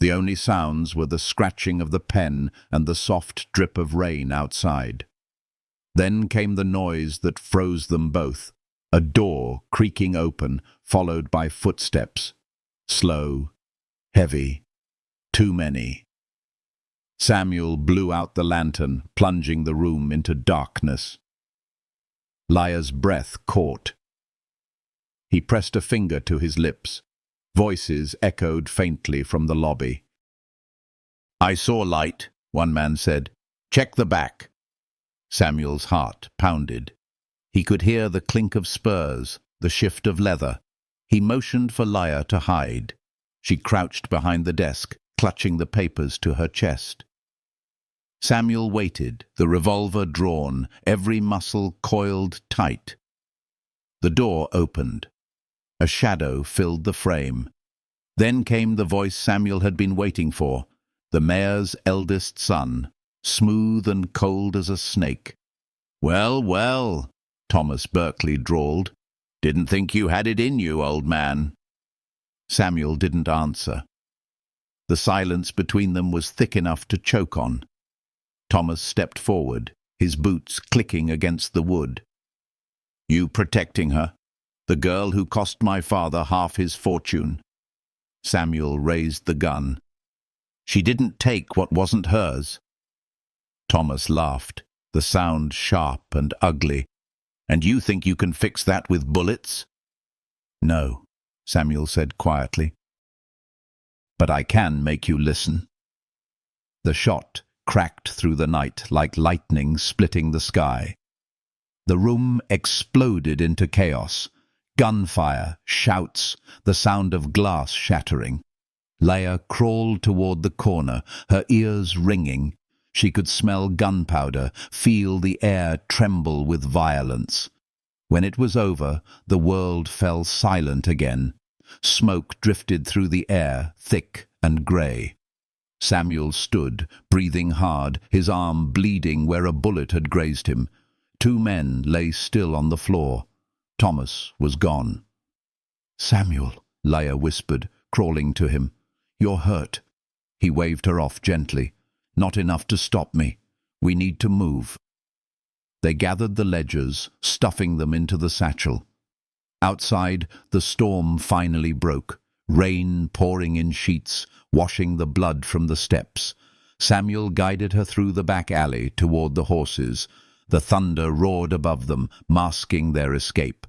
The only sounds were the scratching of the pen and the soft drip of rain outside. Then came the noise that froze them both, a door creaking open, followed by footsteps. Slow, heavy, too many. Samuel blew out the lantern, plunging the room into darkness. Lya's breath caught. He pressed a finger to his lips. Voices echoed faintly from the lobby. "I saw light," one man said. "Check the back." Samuel's heart pounded. He could hear the clink of spurs, the shift of leather. He motioned for Leia to hide. She crouched behind the desk, clutching the papers to her chest. Samuel waited, the revolver drawn, every muscle coiled tight. The door opened. A shadow filled the frame. Then came the voice Samuel had been waiting for, the mayor's eldest son, smooth and cold as a snake. "Well, well," Thomas Berkeley drawled. "Didn't think you had it in you, old man." Samuel didn't answer. The silence between them was thick enough to choke on. Thomas stepped forward, his boots clicking against the wood. "You protecting her? The girl who cost my father half his fortune?" Samuel raised the gun. "She didn't take what wasn't hers." Thomas laughed, the sound sharp and ugly. "And you think you can fix that with bullets?" "No," Samuel said quietly. "But I can make you listen." The shot cracked through the night like lightning splitting the sky. The room exploded into chaos. Gunfire, shouts, the sound of glass shattering. Leia crawled toward the corner, her ears ringing. She could smell gunpowder, feel the air tremble with violence. When it was over, the world fell silent again. Smoke drifted through the air, thick and grey. Samuel stood, breathing hard, his arm bleeding where a bullet had grazed him. 2 men lay still on the floor. Thomas was gone. "Samuel," Leia whispered, crawling to him. "You're hurt." He waved her off gently. "Not enough to stop me. We need to move." They gathered the ledgers, stuffing them into the satchel. Outside, the storm finally broke, rain pouring in sheets, washing the blood from the steps. Samuel guided her through the back alley toward the horses. The thunder roared above them, masking their escape.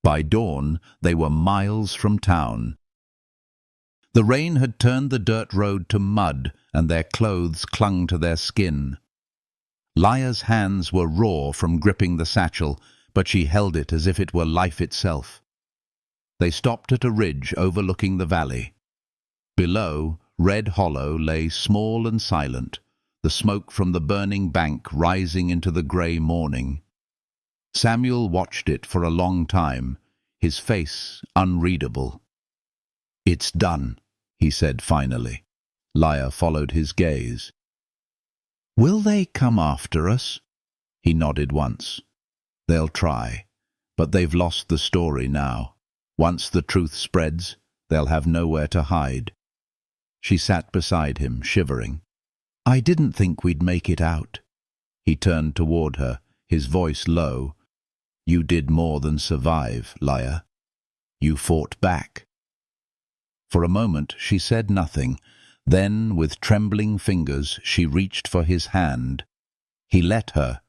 By dawn, they were miles from town. The rain had turned the dirt road to mud, and their clothes clung to their skin. Leia's hands were raw from gripping the satchel, but she held it as if it were life itself. They stopped at a ridge overlooking the valley. Below, Red Hollow lay small and silent, the smoke from the burning bank rising into the grey morning. Samuel watched it for a long time, his face unreadable. "It's done," he said finally. Leia followed his gaze. "Will they come after us?" He nodded once. "They'll try, but they've lost the story now. Once the truth spreads, they'll have nowhere to hide." She sat beside him, shivering. "I didn't think we'd make it out." He turned toward her, his voice low. "You did more than survive, Leia. You fought back." For a moment she said nothing. Then, with trembling fingers, she reached for his hand. He let her.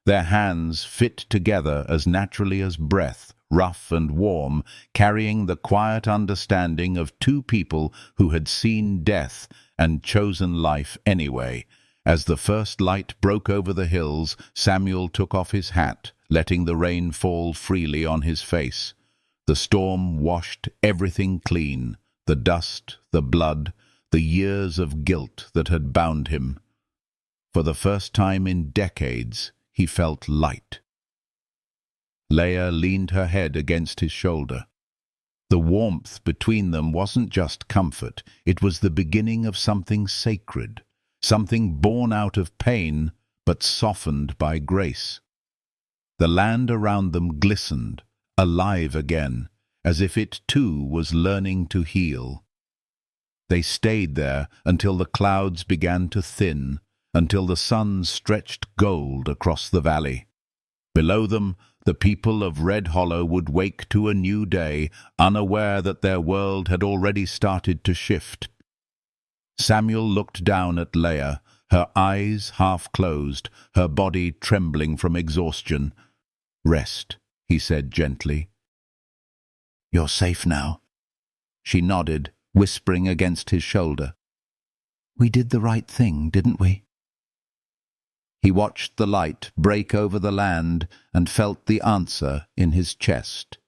Their hands fit together as naturally as breath, rough and warm, carrying the quiet understanding of 2 people who had seen death and chosen life anyway. As the first light broke over the hills, Samuel took off his hat, letting the rain fall freely on his face. The storm washed everything clean, the dust, the blood, the years of guilt that had bound him. For the first time in decades, he felt light. Leia leaned her head against his shoulder. The warmth between them wasn't just comfort, it was the beginning of something sacred, something born out of pain, but softened by grace. The land around them glistened, alive again, as if it too was learning to heal. They stayed there until the clouds began to thin, until the sun stretched gold across the valley. Below them, the people of Red Hollow would wake to a new day, unaware that their world had already started to shift. Samuel looked down at Leia, her eyes half closed, her body trembling from exhaustion. "Rest," he said gently. "You're safe now." She nodded, whispering against his shoulder. We did the right thing, didn't we? He watched the light break over the land and felt the answer in his chest.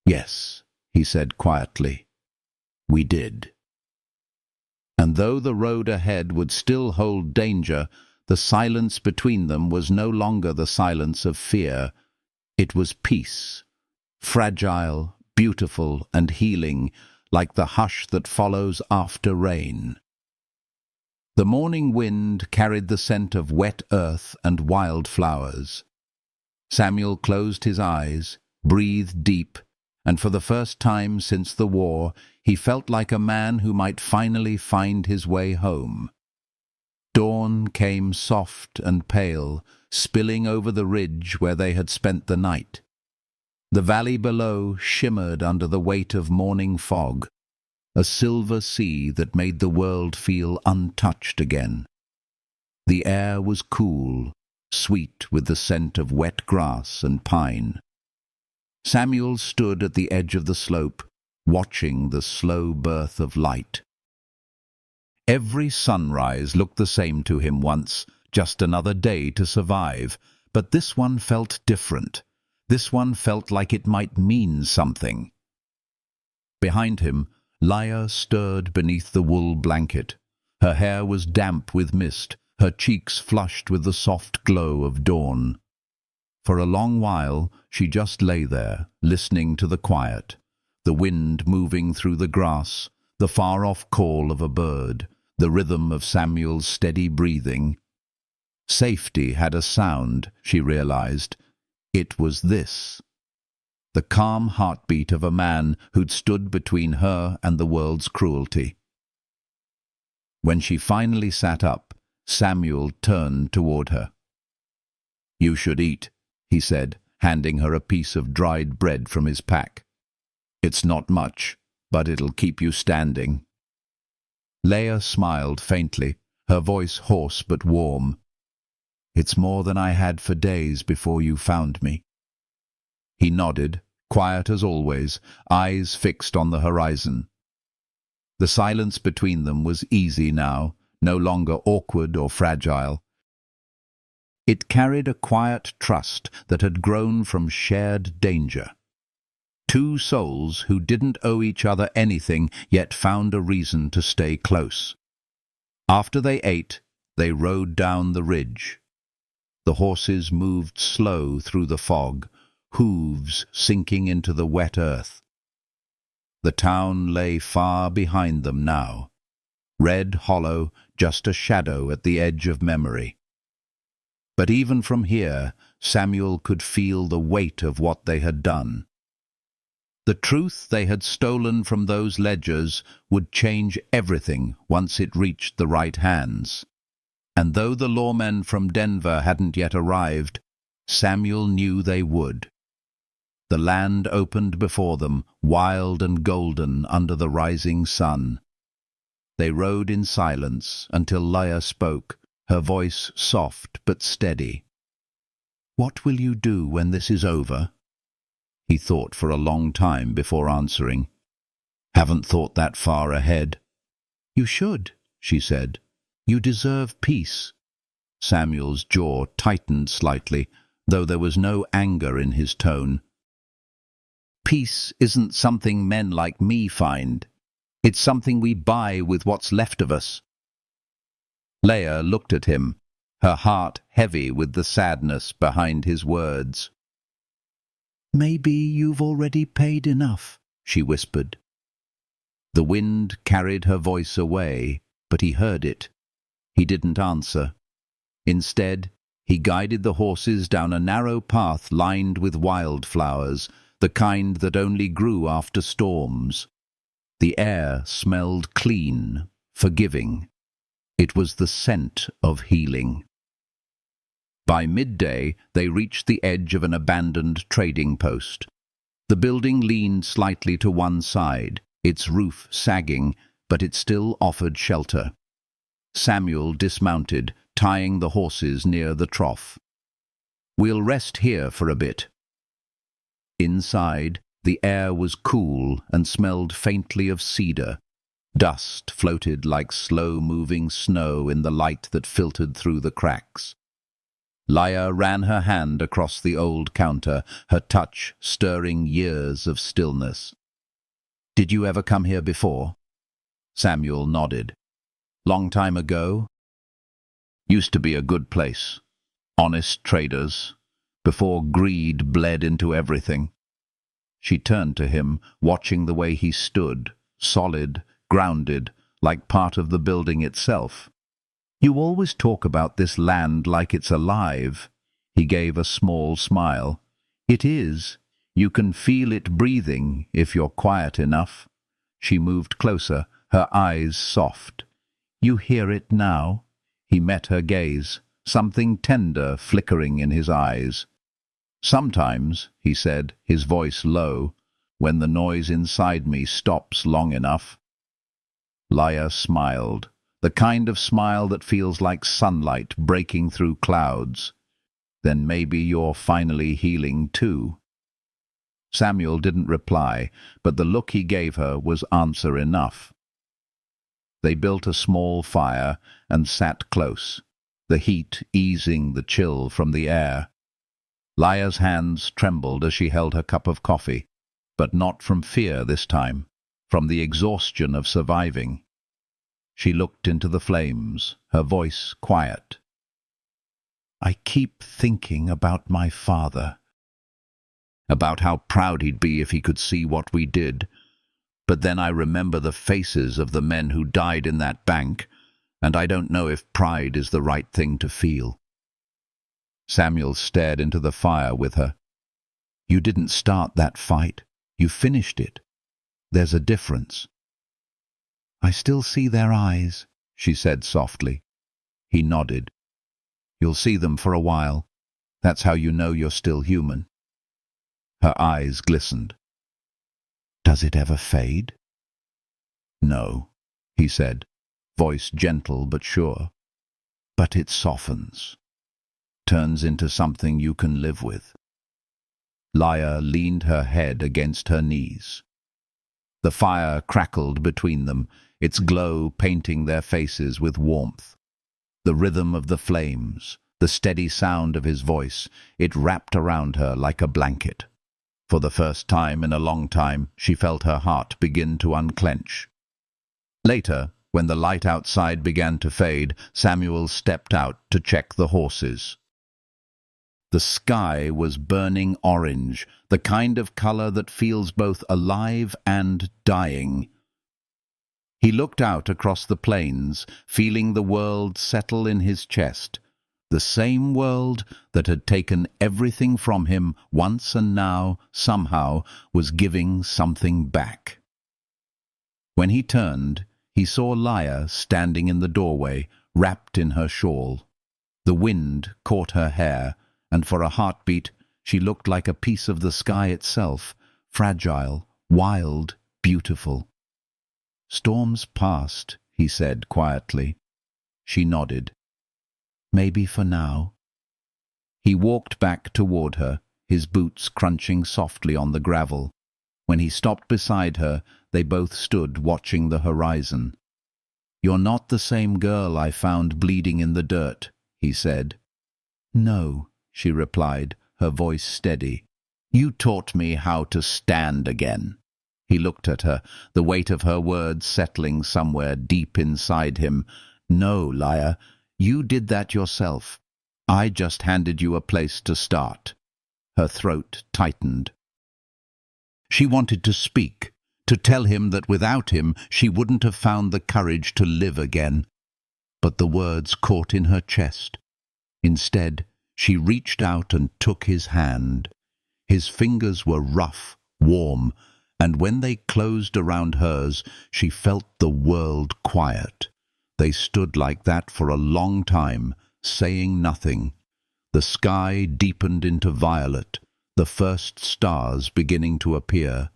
Yes, he said quietly, we did. And though the road ahead would still hold danger, the silence between them was no longer the silence of fear. It was peace, fragile, beautiful, and healing, like the hush that follows after rain. The morning wind carried the scent of wet earth and wild flowers. Samuel closed his eyes, breathed deep, and for the first time since the war, he felt like a man who might finally find his way home. Dawn came soft and pale, spilling over the ridge where they had spent the night. The valley below shimmered under the weight of morning fog, a silver sea that made the world feel untouched again. The air was cool, sweet with the scent of wet grass and pine. Samuel stood at the edge of the slope, watching the slow birth of light. Every sunrise looked the same to him once, just another day to survive, but this one felt different. This one felt like it might mean something. Behind him, Leia stirred beneath the wool blanket. Her hair was damp with mist, her cheeks flushed with the soft glow of dawn. For a long while, she just lay there, listening to the quiet, the wind moving through the grass, the far-off call of a bird, the rhythm of Samuel's steady breathing. Safety had a sound, she realized. It was this. The calm heartbeat of a man who'd stood between her and the world's cruelty. When she finally sat up, Samuel turned toward her. "You should eat," he said, handing her a piece of dried bread from his pack. "It's not much, but it'll keep you standing." Leia smiled faintly, her voice hoarse but warm. "It's more than I had for days before you found me." He nodded, quiet as always, eyes fixed on the horizon. The silence between them was easy now, no longer awkward or fragile. It carried a quiet trust that had grown from shared danger. Two souls who didn't owe each other anything, yet found a reason to stay close. After they ate, they rode down the ridge. The horses moved slow through the fog, hooves sinking into the wet earth. The town lay far behind them now, red hollow, just a shadow at the edge of memory. But even from here, Samuel could feel the weight of what they had done. The truth they had stolen from those ledgers would change everything once it reached the right hands. And though the lawmen from Denver hadn't yet arrived, Samuel knew they would. The land opened before them, wild and golden under the rising sun. They rode in silence until Leia spoke, her voice soft but steady. "What will you do when this is over?" He thought for a long time before answering. "Haven't thought that far ahead." "You should," she said. "You deserve peace." Samuel's jaw tightened slightly, though there was no anger in his tone. "Peace isn't something men like me find. It's something we buy with what's left of us." Leia looked at him, her heart heavy with the sadness behind his words. "Maybe you've already paid enough," she whispered. The wind carried her voice away, but he heard it. He didn't answer. Instead, he guided the horses down a narrow path lined with wildflowers, the kind that only grew after storms. The air smelled clean, forgiving. It was the scent of healing. By midday, they reached the edge of an abandoned trading post. The building leaned slightly to one side, its roof sagging, but it still offered shelter. Samuel dismounted, tying the horses near the trough. "We'll rest here for a bit." Inside, the air was cool and smelled faintly of cedar. Dust floated like slow-moving snow in the light that filtered through the cracks. Laya ran her hand across the old counter, her touch stirring years of stillness. "Did you ever come here before?" Samuel nodded. "Long time ago?" "Used to be a good place. Honest traders, before greed bled into everything." She turned to him, watching the way he stood, solid, grounded, like part of the building itself. "You always talk about this land like it's alive." He gave a small smile. "It is. You can feel it breathing if you're quiet enough." She moved closer, her eyes soft. "You hear it now?" He met her gaze, something tender flickering in his eyes. "Sometimes," he said, his voice low, "when the noise inside me stops long enough." Laya smiled, the kind of smile that feels like sunlight breaking through clouds. "Then maybe you're finally healing too." Samuel didn't reply, but the look he gave her was answer enough. They built a small fire and sat close, the heat easing the chill from the air. Laya's hands trembled as she held her cup of coffee, but not from fear this time, from the exhaustion of surviving. She looked into the flames, her voice quiet. "I keep thinking about my father, about how proud he'd be if he could see what we did. But then I remember the faces of the men who died in that bank, and I don't know if pride is the right thing to feel." Samuel stared into the fire with her. "You didn't start that fight. You finished it. There's a difference." "I still see their eyes," she said softly. He nodded. "You'll see them for a while. That's how you know you're still human." Her eyes glistened. "Does it ever fade?" "No," he said, voice gentle but sure. "But it softens, turns into something you can live with." Laya leaned her head against her knees. The fire crackled between them, its glow painting their faces with warmth. The rhythm of the flames, the steady sound of his voice, it wrapped around her like a blanket. For the first time in a long time, she felt her heart begin to unclench. Later, when the light outside began to fade, Samuel stepped out to check the horses. The sky was burning orange, the kind of color that feels both alive and dying. He looked out across the plains, feeling the world settle in his chest, the same world that had taken everything from him once and now, somehow, was giving something back. When he turned, he saw Laya standing in the doorway, wrapped in her shawl. The wind caught her hair, and for a heartbeat she looked like a piece of the sky itself, fragile, wild, beautiful. "Storms past," he said quietly. She nodded. "Maybe for now." He walked back toward her, his boots crunching softly on the gravel. When he stopped beside her, they both stood watching the horizon. "You're not the same girl I found bleeding in the dirt," he said. "No," she replied, her voice steady. "You taught me how to stand again." He looked at her, the weight of her words settling somewhere deep inside him. "No, Laya, you did that yourself. I just handed you a place to start." Her throat tightened. She wanted to speak, to tell him that without him she wouldn't have found the courage to live again. But the words caught in her chest. Instead, she reached out and took his hand. His fingers were rough, warm, and when they closed around hers, she felt the world quiet. They stood like that for a long time, saying nothing. The sky deepened into violet, the first stars beginning to appear.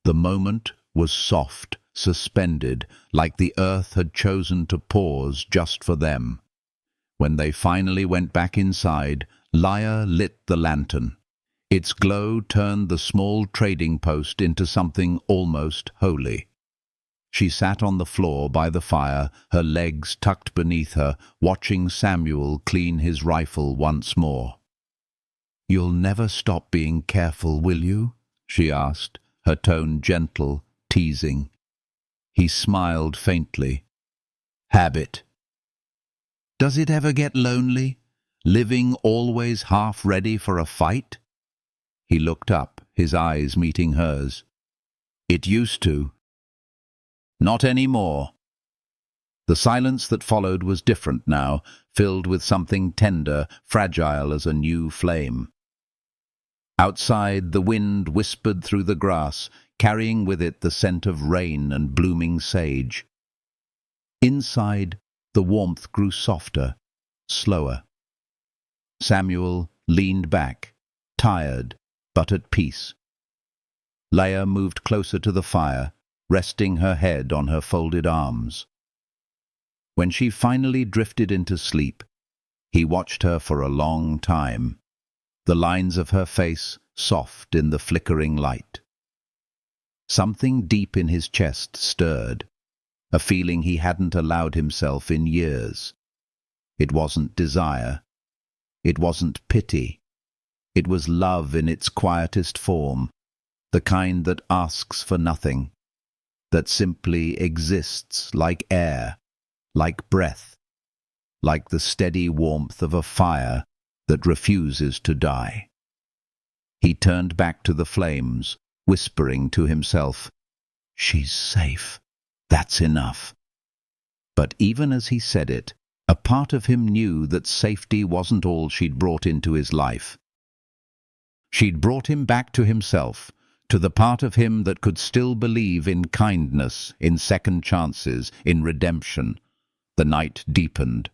The moment was soft, suspended, like the earth had chosen to pause just for them. When they finally went back inside, Laya lit the lantern. Its glow turned the small trading post into something almost holy. She sat on the floor by the fire, her legs tucked beneath her, watching Samuel clean his rifle once more. "You'll never stop being careful, will you?" she asked, her tone gentle, teasing. He smiled faintly. "Habit." "Does it ever get lonely, living always half ready for a fight?" He looked up, his eyes meeting hers. "It used to. Not anymore." The silence that followed was different now, filled with something tender, fragile as a new flame. Outside, the wind whispered through the grass, carrying with it the scent of rain and blooming sage. Inside, the warmth grew softer, slower. Samuel leaned back, tired, but at peace. Leah moved closer to the fire, resting her head on her folded arms. When she finally drifted into sleep, he watched her for a long time, the lines of her face soft in the flickering light. Something deep in his chest stirred, a feeling he hadn't allowed himself in years. It wasn't desire. It wasn't pity. It was love in its quietest form, the kind that asks for nothing, that simply exists like air, like breath, like the steady warmth of a fire that refuses to die. He turned back to the flames, whispering to himself, "She's safe. That's enough." But even as he said it, a part of him knew that safety wasn't all she'd brought into his life. She'd brought him back to himself, to the part of him that could still believe in kindness, in second chances, in redemption. The night deepened.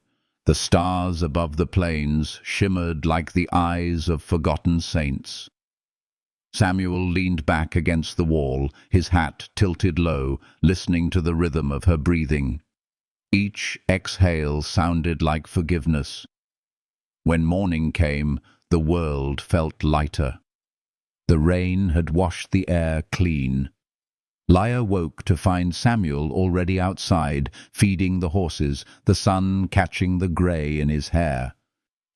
The stars above the plains shimmered like the eyes of forgotten saints. Samuel leaned back against the wall, his hat tilted low, listening to the rhythm of her breathing. Each exhale sounded like forgiveness. When morning came, the world felt lighter. The rain had washed the air clean. Leah woke to find Samuel already outside, feeding the horses, the sun catching the grey in his hair.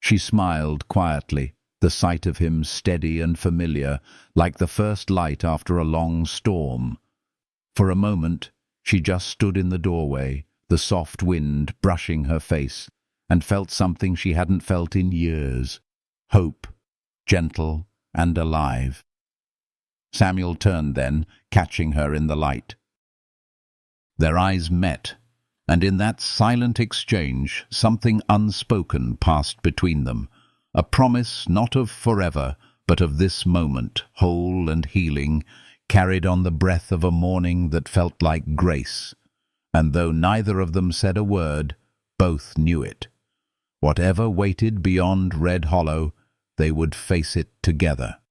She smiled quietly, the sight of him steady and familiar, like the first light after a long storm. For a moment, she just stood in the doorway, the soft wind brushing her face, and felt something she hadn't felt in years. Hope, gentle and alive. Samuel turned then, catching her in the light. Their eyes met, and in that silent exchange something unspoken passed between them, a promise not of forever, but of this moment, whole and healing, carried on the breath of a morning that felt like grace. And though neither of them said a word, both knew it. Whatever waited beyond Red Hollow, they would face it together.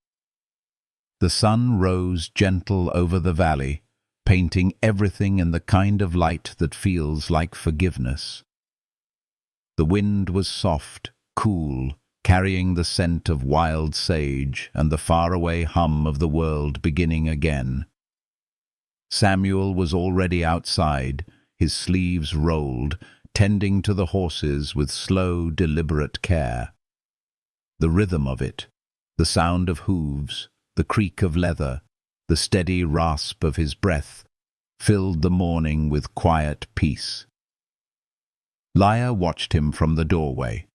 The sun rose gentle over the valley, painting everything in the kind of light that feels like forgiveness. The wind was soft, cool, carrying the scent of wild sage and the faraway hum of the world beginning again. Samuel was already outside, his sleeves rolled, tending to the horses with slow, deliberate care. The rhythm of it, the sound of hooves, the creak of leather, the steady rasp of his breath, filled the morning with quiet peace. Leah watched him from the doorway.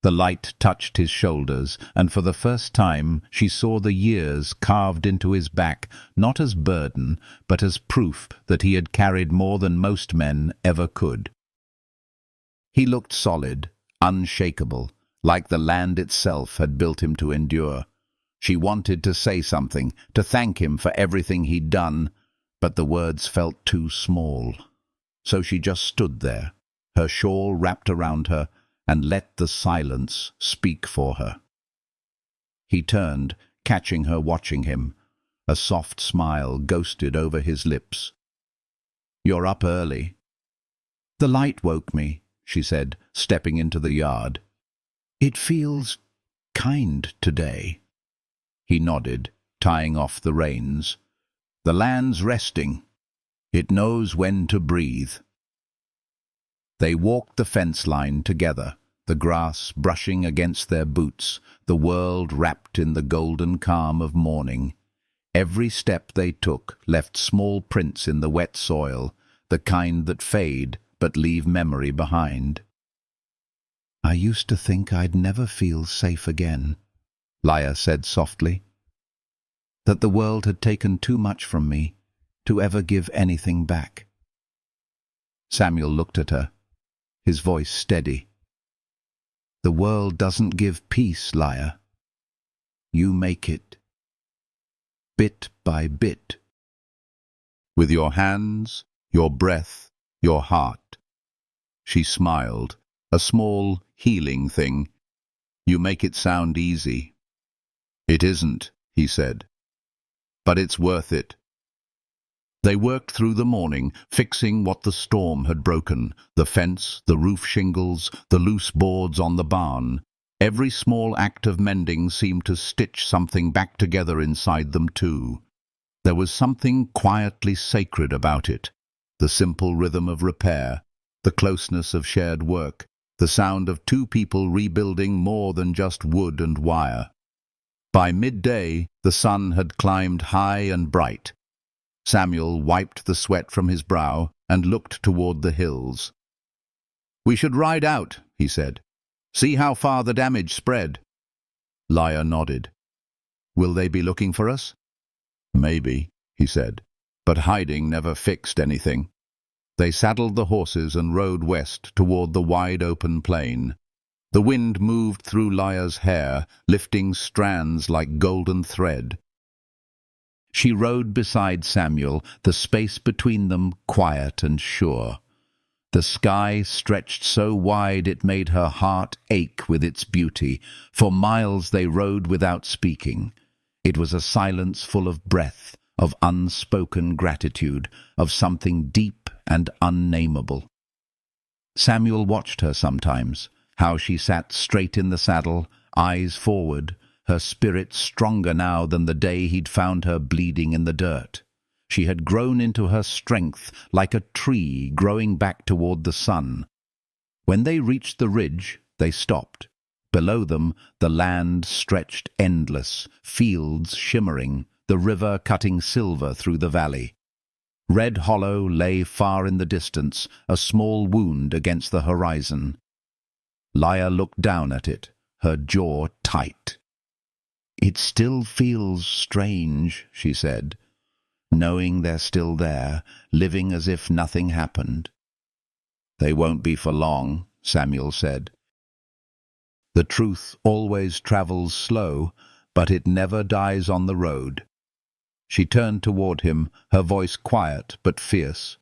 The light touched his shoulders, and for the first time she saw the years carved into his back, not as burden, but as proof that he had carried more than most men ever could. He looked solid, unshakable, like the land itself had built him to endure. She wanted to say something, to thank him for everything he'd done, but the words felt too small. So she just stood there, her shawl wrapped around her, and let the silence speak for her. He turned, catching her watching him. A soft smile ghosted over his lips. "You're up early." "The light woke me," she said, stepping into the yard. "It feels kind today." He nodded, tying off the reins. "The land's resting." It knows when to breathe. They walked the fence line together, the grass brushing against their boots, the world wrapped in the golden calm of morning. Every step they took left small prints in the wet soil, the kind that fade but leave memory behind. "I used to think I'd never feel safe again," Laya said softly. "That the world had taken too much from me to ever give anything back." Samuel looked at her, his voice steady. "The world doesn't give peace, Laya. You make it. Bit by bit. With your hands, your breath, your heart." She smiled, a small, healing thing. "You make it sound easy." "It isn't," he said. "But it's worth it." They worked through the morning, fixing what the storm had broken, the fence, the roof shingles, the loose boards on the barn. Every small act of mending seemed to stitch something back together inside them too. There was something quietly sacred about it, the simple rhythm of repair, the closeness of shared work, the sound of two people rebuilding more than just wood and wire. By midday, the sun had climbed high and bright. Samuel wiped the sweat from his brow and looked toward the hills. "We should ride out," he said. "See how far the damage spread." Laya nodded. "Will they be looking for us?" "Maybe," he said, "but hiding never fixed anything." They saddled the horses and rode west toward the wide-open plain. The wind moved through Laya's hair, lifting strands like golden thread. She rode beside Samuel, the space between them quiet and sure. The sky stretched so wide it made her heart ache with its beauty. For miles they rode without speaking. It was a silence full of breath, of unspoken gratitude, of something deep and unnameable. Samuel watched her sometimes, how she sat straight in the saddle, eyes forward, her spirit stronger now than the day he'd found her bleeding in the dirt. She had grown into her strength like a tree growing back toward the sun. When they reached the ridge, they stopped. Below them, the land stretched endless, fields shimmering, the river cutting silver through the valley. Red Hollow lay far in the distance, a small wound against the horizon. Laya looked down at it, her jaw tight. "It still feels strange," she said, "knowing they're still there, living as if nothing happened." "They won't be for long," Samuel said. "The truth always travels slow, but it never dies on the road." She turned toward him, her voice quiet but fierce.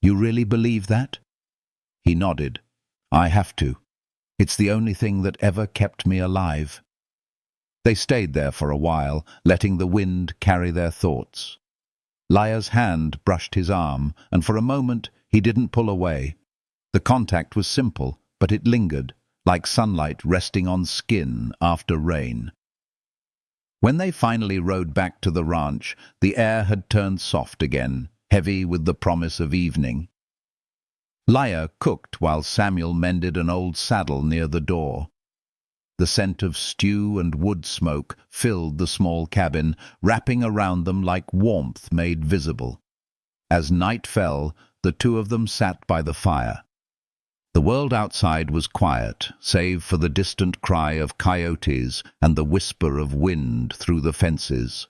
"You really believe that?" He nodded. "I have to. It's the only thing that ever kept me alive." They stayed there for a while, letting the wind carry their thoughts. Laya's hand brushed his arm, and for a moment he didn't pull away. The contact was simple, but it lingered, like sunlight resting on skin after rain. When they finally rode back to the ranch, the air had turned soft again, heavy with the promise of evening. Laya cooked while Samuel mended an old saddle near the door. The scent of stew and wood smoke filled the small cabin, wrapping around them like warmth made visible. As night fell, the two of them sat by the fire. The world outside was quiet, save for the distant cry of coyotes and the whisper of wind through the fences.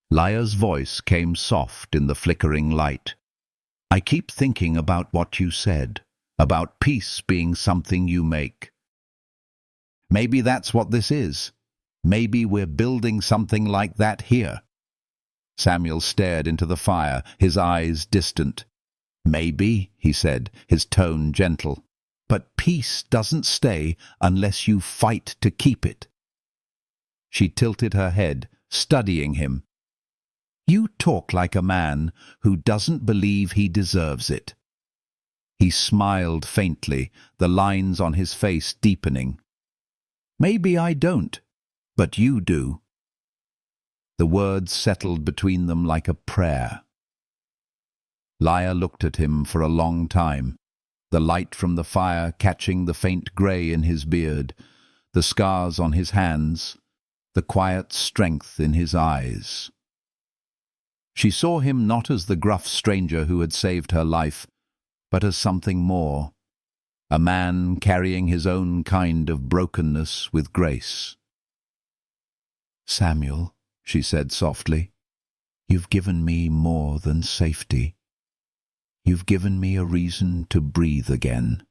Laya's voice came soft in the flickering light. "I keep thinking about what you said, about peace being something you make. Maybe that's what this is. Maybe we're building something like that here." Samuel stared into the fire, his eyes distant. "Maybe," he said, his tone gentle. "But peace doesn't stay unless you fight to keep it." She tilted her head, studying him. "You talk like a man who doesn't believe he deserves it." He smiled faintly, the lines on his face deepening. "Maybe I don't, but you do." The words settled between them like a prayer. Laya looked at him for a long time, the light from the fire catching the faint grey in his beard, the scars on his hands, the quiet strength in his eyes. She saw him not as the gruff stranger who had saved her life, but as something more, a man carrying his own kind of brokenness with grace. "Samuel," she said softly, "you've given me more than safety. You've given me a reason to breathe again."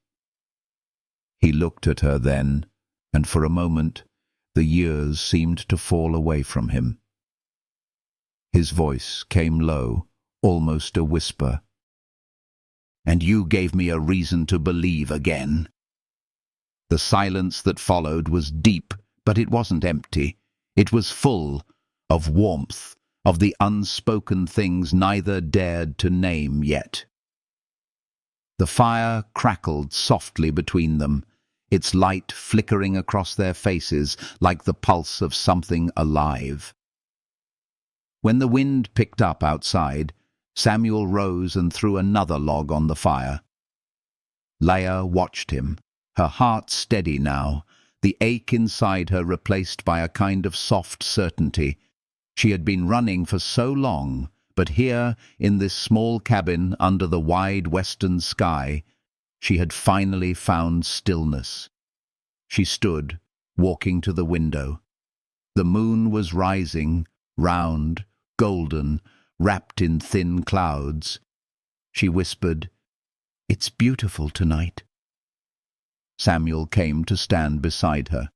He looked at her then, and for a moment the years seemed to fall away from him. His voice came low, almost a whisper. "And you gave me a reason to believe again." The silence that followed was deep, but it wasn't empty. It was full of warmth, of the unspoken things neither dared to name yet. The fire crackled softly between them, its light flickering across their faces like the pulse of something alive. When the wind picked up outside, Samuel rose and threw another log on the fire. Laya watched him, her heart steady now, the ache inside her replaced by a kind of soft certainty. She had been running for so long, but here, in this small cabin under the wide western sky, she had finally found stillness. She stood, walking to the window. The moon was rising, round, golden, wrapped in thin clouds. She whispered, "It's beautiful tonight." Samuel came to stand beside her.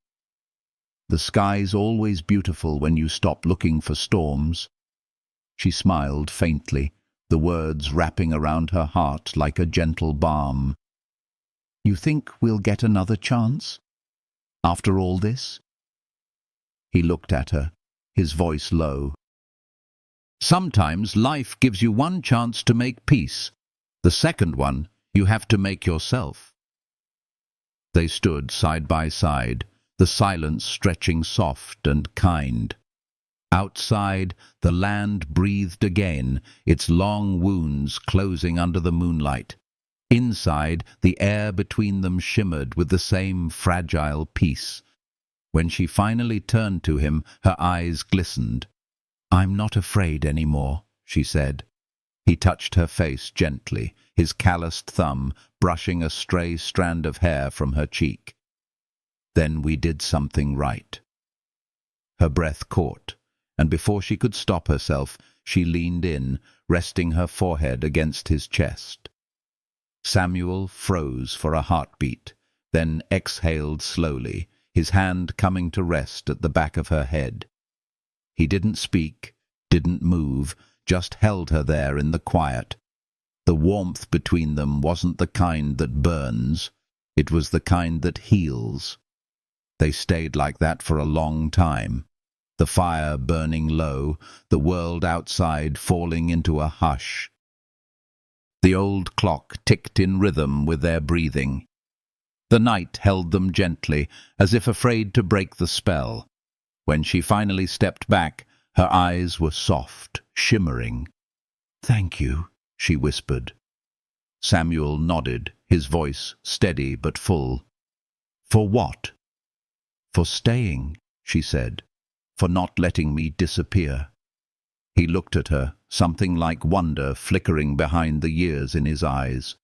"The sky's always beautiful when you stop looking for storms." She smiled faintly, the words wrapping around her heart like a gentle balm. "You think we'll get another chance? After all this?" He looked at her, his voice low. "Sometimes life gives you one chance to make peace. The second one you have to make yourself." They stood side by side, the silence stretching soft and kind. Outside, the land breathed again, its long wounds closing under the moonlight. Inside, the air between them shimmered with the same fragile peace. When she finally turned to him, her eyes glistened. "I'm not afraid any more," she said. He touched her face gently, his calloused thumb brushing a stray strand of hair from her cheek. "Then we did something right." Her breath caught, and before she could stop herself, she leaned in, resting her forehead against his chest. Samuel froze for a heartbeat, then exhaled slowly, his hand coming to rest at the back of her head. He didn't speak, didn't move, just held her there in the quiet. The warmth between them wasn't the kind that burns, it was the kind that heals. They stayed like that for a long time, the fire burning low, the world outside falling into a hush. The old clock ticked in rhythm with their breathing. The night held them gently, as if afraid to break the spell. When she finally stepped back, her eyes were soft, shimmering. "Thank you," she whispered. Samuel nodded, his voice steady but full. "For what?" "For staying," she said. "For not letting me disappear." He looked at her, something like wonder flickering behind the years in his eyes.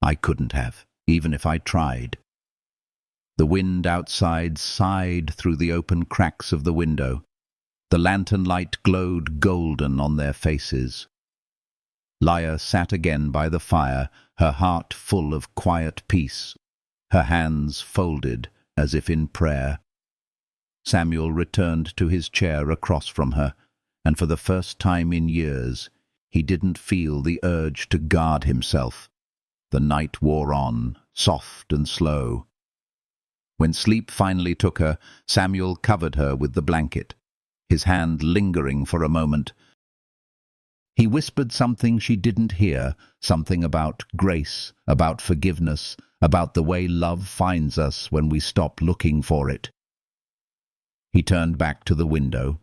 "I couldn't have, even if I tried." The wind outside sighed through the open cracks of the window. The lantern light glowed golden on their faces. Laya sat again by the fire, her heart full of quiet peace, her hands folded as if in prayer. Samuel returned to his chair across from her, and for the first time in years he didn't feel the urge to guard himself. The night wore on, soft and slow. When sleep finally took her, Samuel covered her with the blanket, his hand lingering for a moment. He whispered something she didn't hear, something about grace, about forgiveness, about the way love finds us when we stop looking for it. He turned back to the window.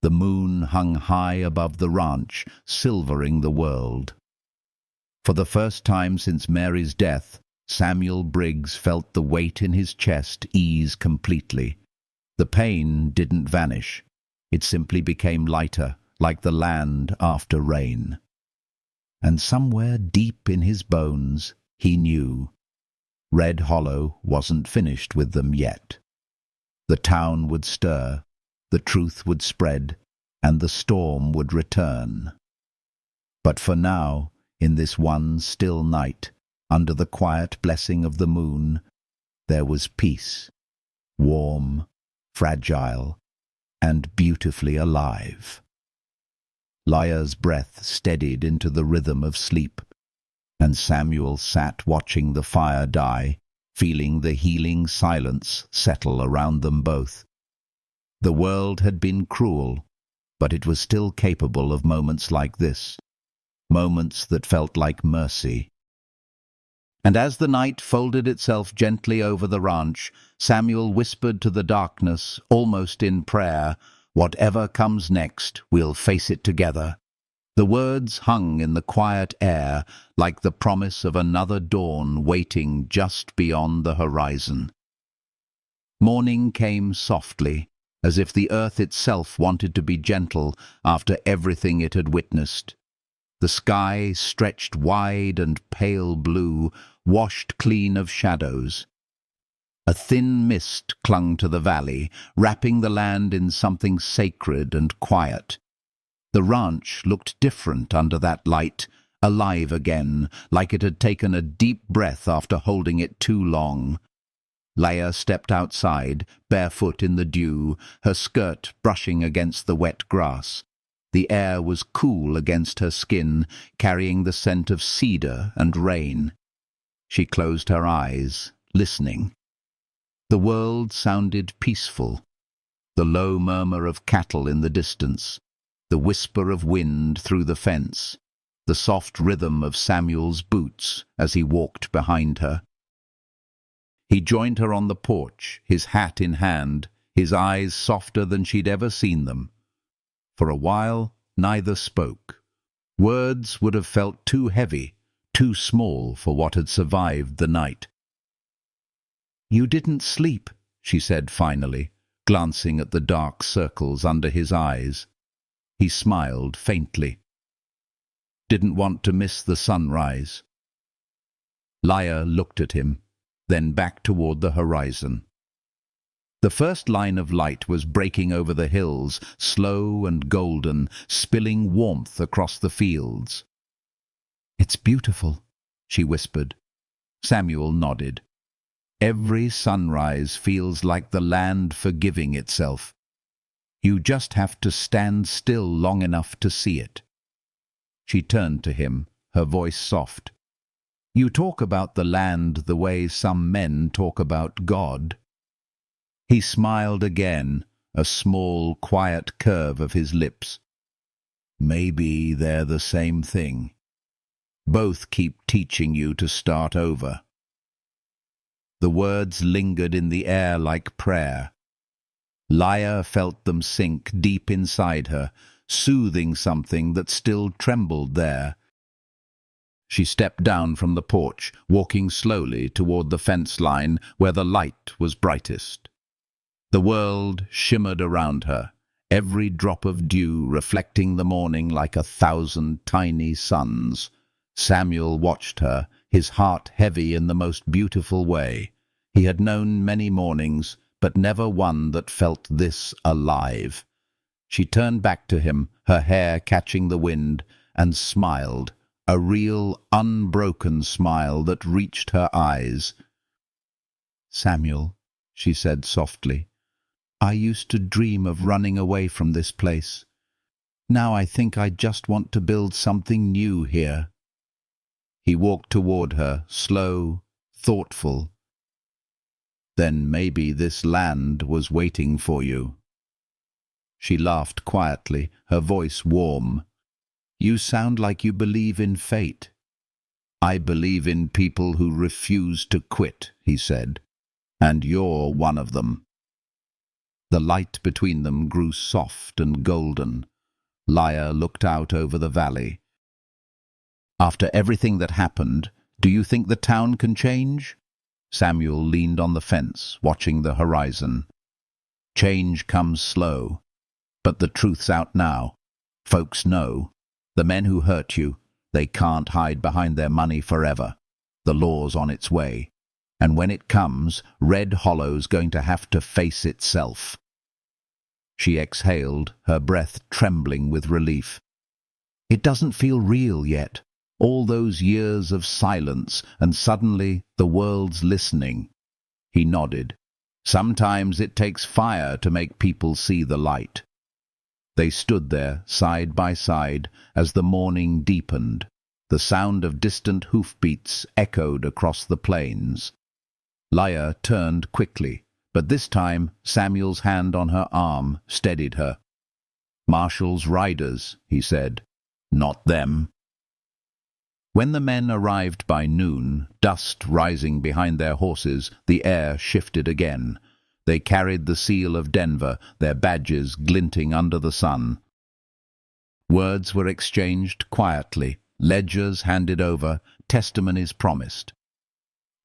The moon hung high above the ranch, silvering the world. For the first time since Mary's death, Samuel Briggs felt the weight in his chest ease completely. The pain didn't vanish. It simply became lighter, like the land after rain. And somewhere deep in his bones, he knew Red Hollow wasn't finished with them yet. The town would stir, the truth would spread, and the storm would return. But for now, in this one still night, under the quiet blessing of the moon, there was peace, warm, fragile, and beautifully alive. Lyra's breath steadied into the rhythm of sleep, and Samuel sat watching the fire die, feeling the healing silence settle around them both. The world had been cruel, but it was still capable of moments like this, moments that felt like mercy. And as the night folded itself gently over the ranch, Samuel whispered to the darkness, almost in prayer, "Whatever comes next, we'll face it together." The words hung in the quiet air like the promise of another dawn waiting just beyond the horizon. Morning came softly, as if the earth itself wanted to be gentle after everything it had witnessed. The sky stretched wide and pale blue, washed clean of shadows. A thin mist clung to the valley, wrapping the land in something sacred and quiet. The ranch looked different under that light, alive again, like it had taken a deep breath after holding it too long. Lyra stepped outside, barefoot in the dew, her skirt brushing against the wet grass. The air was cool against her skin, carrying the scent of cedar and rain. She closed her eyes, listening. The world sounded peaceful. The low murmur of cattle in the distance, the whisper of wind through the fence, the soft rhythm of Samuel's boots as he walked behind her. He joined her on the porch, his hat in hand, his eyes softer than she'd ever seen them. For a while, neither spoke. Words would have felt too heavy, too small for what had survived the night. "You didn't sleep," she said finally, glancing at the dark circles under his eyes. He smiled faintly. "Didn't want to miss the sunrise." Lyra looked at him, then back toward the horizon. The first line of light was breaking over the hills, slow and golden, spilling warmth across the fields. "It's beautiful," she whispered. Samuel nodded. "Every sunrise feels like the land forgiving itself. You just have to stand still long enough to see it." She turned to him, her voice soft. "You talk about the land the way some men talk about God." He smiled again, a small, quiet curve of his lips. "Maybe they're the same thing. Both keep teaching you to start over." The words lingered in the air like prayer. Lyra felt them sink deep inside her, soothing something that still trembled there. She stepped down from the porch, walking slowly toward the fence line where the light was brightest. The world shimmered around her, every drop of dew reflecting the morning like 1,000 tiny suns. Samuel watched her, his heart heavy in the most beautiful way. He had known many mornings, but never one that felt this alive. She turned back to him, her hair catching the wind, and smiled, a real, unbroken smile that reached her eyes. "Samuel," she said softly, "I used to dream of running away from this place. Now I think I just want to build something new here." He walked toward her, slow, thoughtful. "Then maybe this land was waiting for you." She laughed quietly, her voice warm. "You sound like you believe in fate." "I believe in people who refuse to quit," he said. "And you're one of them." The light between them grew soft and golden. Lyra looked out over the valley. After everything that happened, do you think the town can change? Samuel leaned on the fence, watching the horizon. Change comes slow, but the truth's out now. Folks know. The men who hurt you, they can't hide behind their money forever. The law's on its way. And when it comes, Red Hollow's going to have to face itself. She exhaled, her breath trembling with relief. It doesn't feel real yet. All those years of silence, and suddenly the world's listening. He nodded. Sometimes it takes fire to make people see the light. They stood there, side by side, as the morning deepened. The sound of distant hoofbeats echoed across the plains. Leia turned quickly, but this time Samuel's hand on her arm steadied her. "Marshall's riders," he said. "Not them." When the men arrived by noon, dust rising behind their horses, the air shifted again. They carried the seal of Denver, their badges glinting under the sun. Words were exchanged quietly, ledgers handed over, testimonies promised.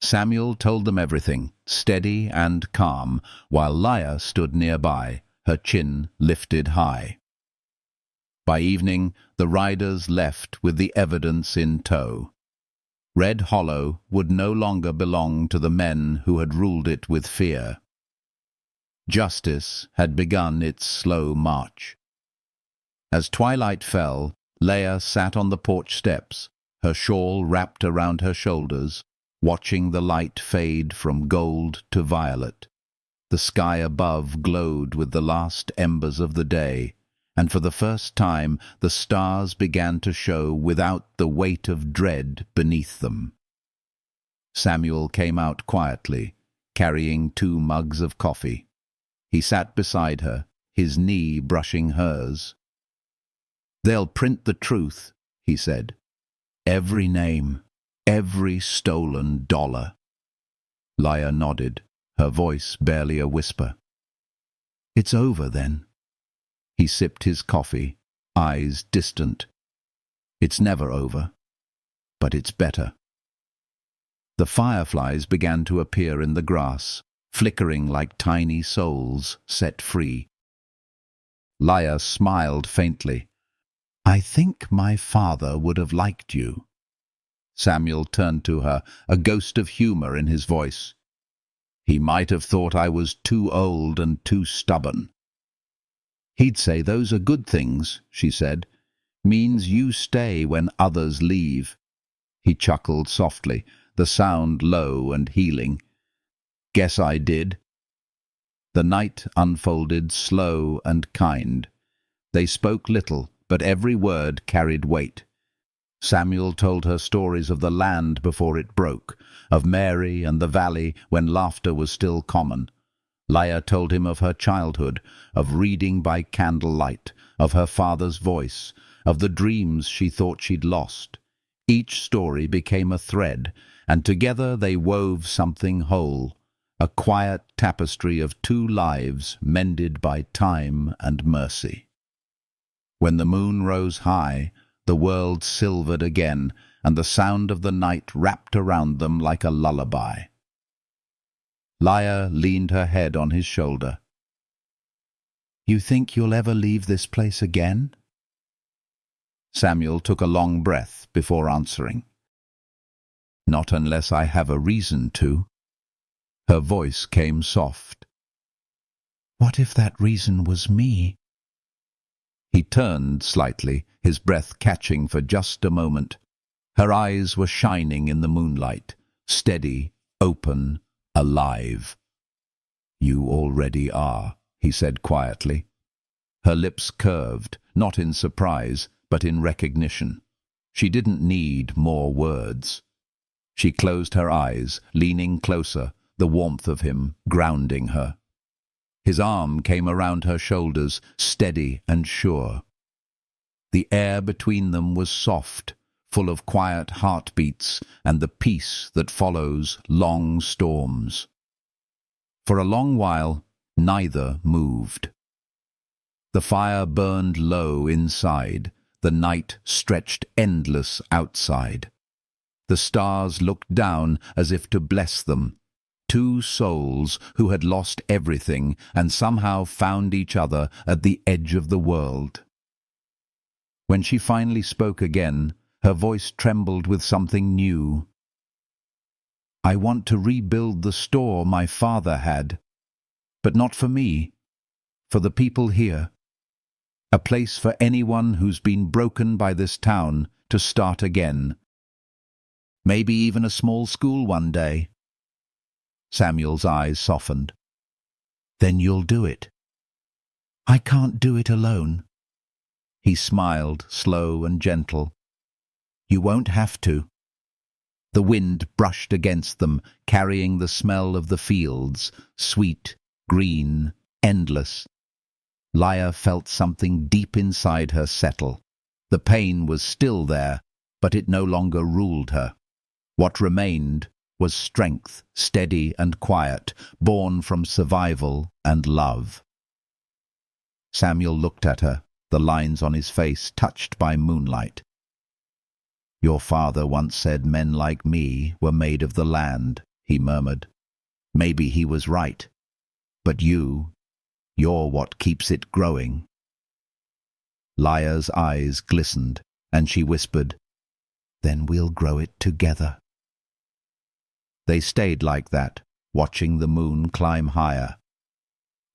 Samuel told them everything, steady and calm, while Leia stood nearby, her chin lifted high. By evening, the riders left with the evidence in tow. Red Hollow would no longer belong to the men who had ruled it with fear. Justice had begun its slow march. As twilight fell, Leia sat on the porch steps, her shawl wrapped around her shoulders, watching the light fade from gold to violet. The sky above glowed with the last embers of the day, and for the first time the stars began to show without the weight of dread beneath them. Samuel came out quietly, carrying 2 mugs of coffee. He sat beside her, his knee brushing hers. "They'll print the truth," he said. "Every name, every stolen dollar." Leia nodded, her voice barely a whisper. "It's over then." He sipped his coffee, eyes distant. "It's never over, but it's better." The fireflies began to appear in the grass, flickering like tiny souls set free. Leia smiled faintly. "I think my father would have liked you." Samuel turned to her, a ghost of humor in his voice. "He might have thought I was too old and too stubborn." "He'd say those are good things," she said. "Means you stay when others leave." He chuckled softly, the sound low and healing. "Guess I did." The night unfolded slow and kind. They spoke little, but every word carried weight. Samuel told her stories of the land before it broke, of Mary and the valley when laughter was still common. Leia told him of her childhood, of reading by candlelight, of her father's voice, of the dreams she thought she'd lost. Each story became a thread, and together they wove something whole, a quiet tapestry of 2 lives mended by time and mercy. When the moon rose high, the world silvered again, and the sound of the night wrapped around them like a lullaby. Leia leaned her head on his shoulder. "You think you'll ever leave this place again?" Samuel took a long breath before answering. "Not unless I have a reason to." Her voice came soft. "What if that reason was me?" He turned slightly, his breath catching for just a moment. Her eyes were shining in the moonlight, steady, open, alive. "You already are," he said quietly. Her lips curved, not in surprise, but in recognition. She didn't need more words. She closed her eyes, leaning closer, the warmth of him grounding her. His arm came around her shoulders, steady and sure. The air between them was soft, full of quiet heartbeats and the peace that follows long storms. For a long while, neither moved. The fire burned low inside, the night stretched endless outside. The stars looked down as if to bless them. Two souls who had lost everything and somehow found each other at the edge of the world. When she finally spoke again, her voice trembled with something new. "I want to rebuild the store my father had, but not for me, for the people here. A place for anyone who's been broken by this town to start again. Maybe even a small school one day." Samuel's eyes softened. "Then you'll do it." "I can't do it alone." He smiled, slow and gentle. "You won't have to." The wind brushed against them, carrying the smell of the fields, sweet, green, endless. Lya felt something deep inside her settle. The pain was still there, but it no longer ruled her. What remained was strength, steady and quiet, born from survival and love. Samuel looked at her, the lines on his face touched by moonlight. "Your father once said men like me were made of the land," he murmured. "Maybe he was right. But you're what keeps it growing." Lya's eyes glistened, and she whispered, "Then we'll grow it together." They stayed like that, watching the moon climb higher.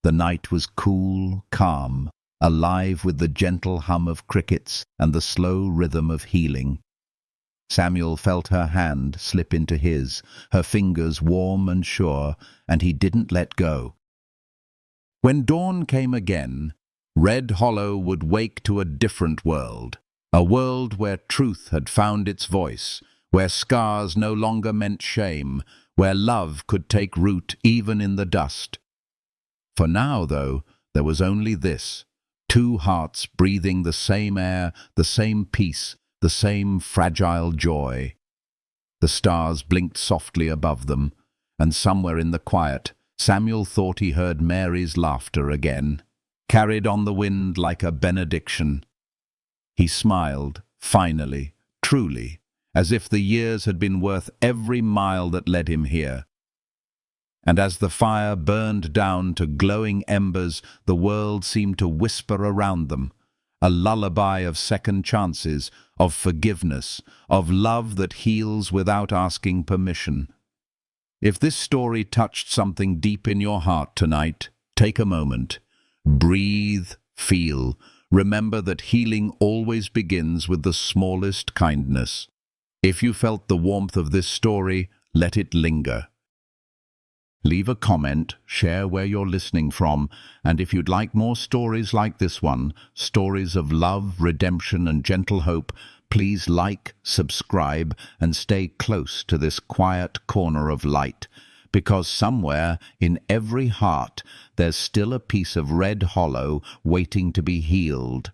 The night was cool, calm, alive with the gentle hum of crickets and the slow rhythm of healing. Samuel felt her hand slip into his, her fingers warm and sure, and he didn't let go. When dawn came again, Red Hollow would wake to a different world, a world where truth had found its voice, where scars no longer meant shame, where love could take root even in the dust. For now, though, there was only this: two hearts breathing the same air, the same peace, the same fragile joy. The stars blinked softly above them, and somewhere in the quiet, Samuel thought he heard Mary's laughter again, carried on the wind like a benediction. He smiled, finally, truly, as if the years had been worth every mile that led him here. And as the fire burned down to glowing embers, the world seemed to whisper around them, a lullaby of second chances, of forgiveness, of love that heals without asking permission. If this story touched something deep in your heart tonight, take a moment. Breathe, feel. Remember that healing always begins with the smallest kindness. If you felt the warmth of this story, let it linger. Leave a comment, share where you're listening from, and if you'd like more stories like this one, stories of love, redemption, and gentle hope, please like, subscribe, and stay close to this quiet corner of light, because somewhere in every heart there's still a piece of Red Hollow waiting to be healed.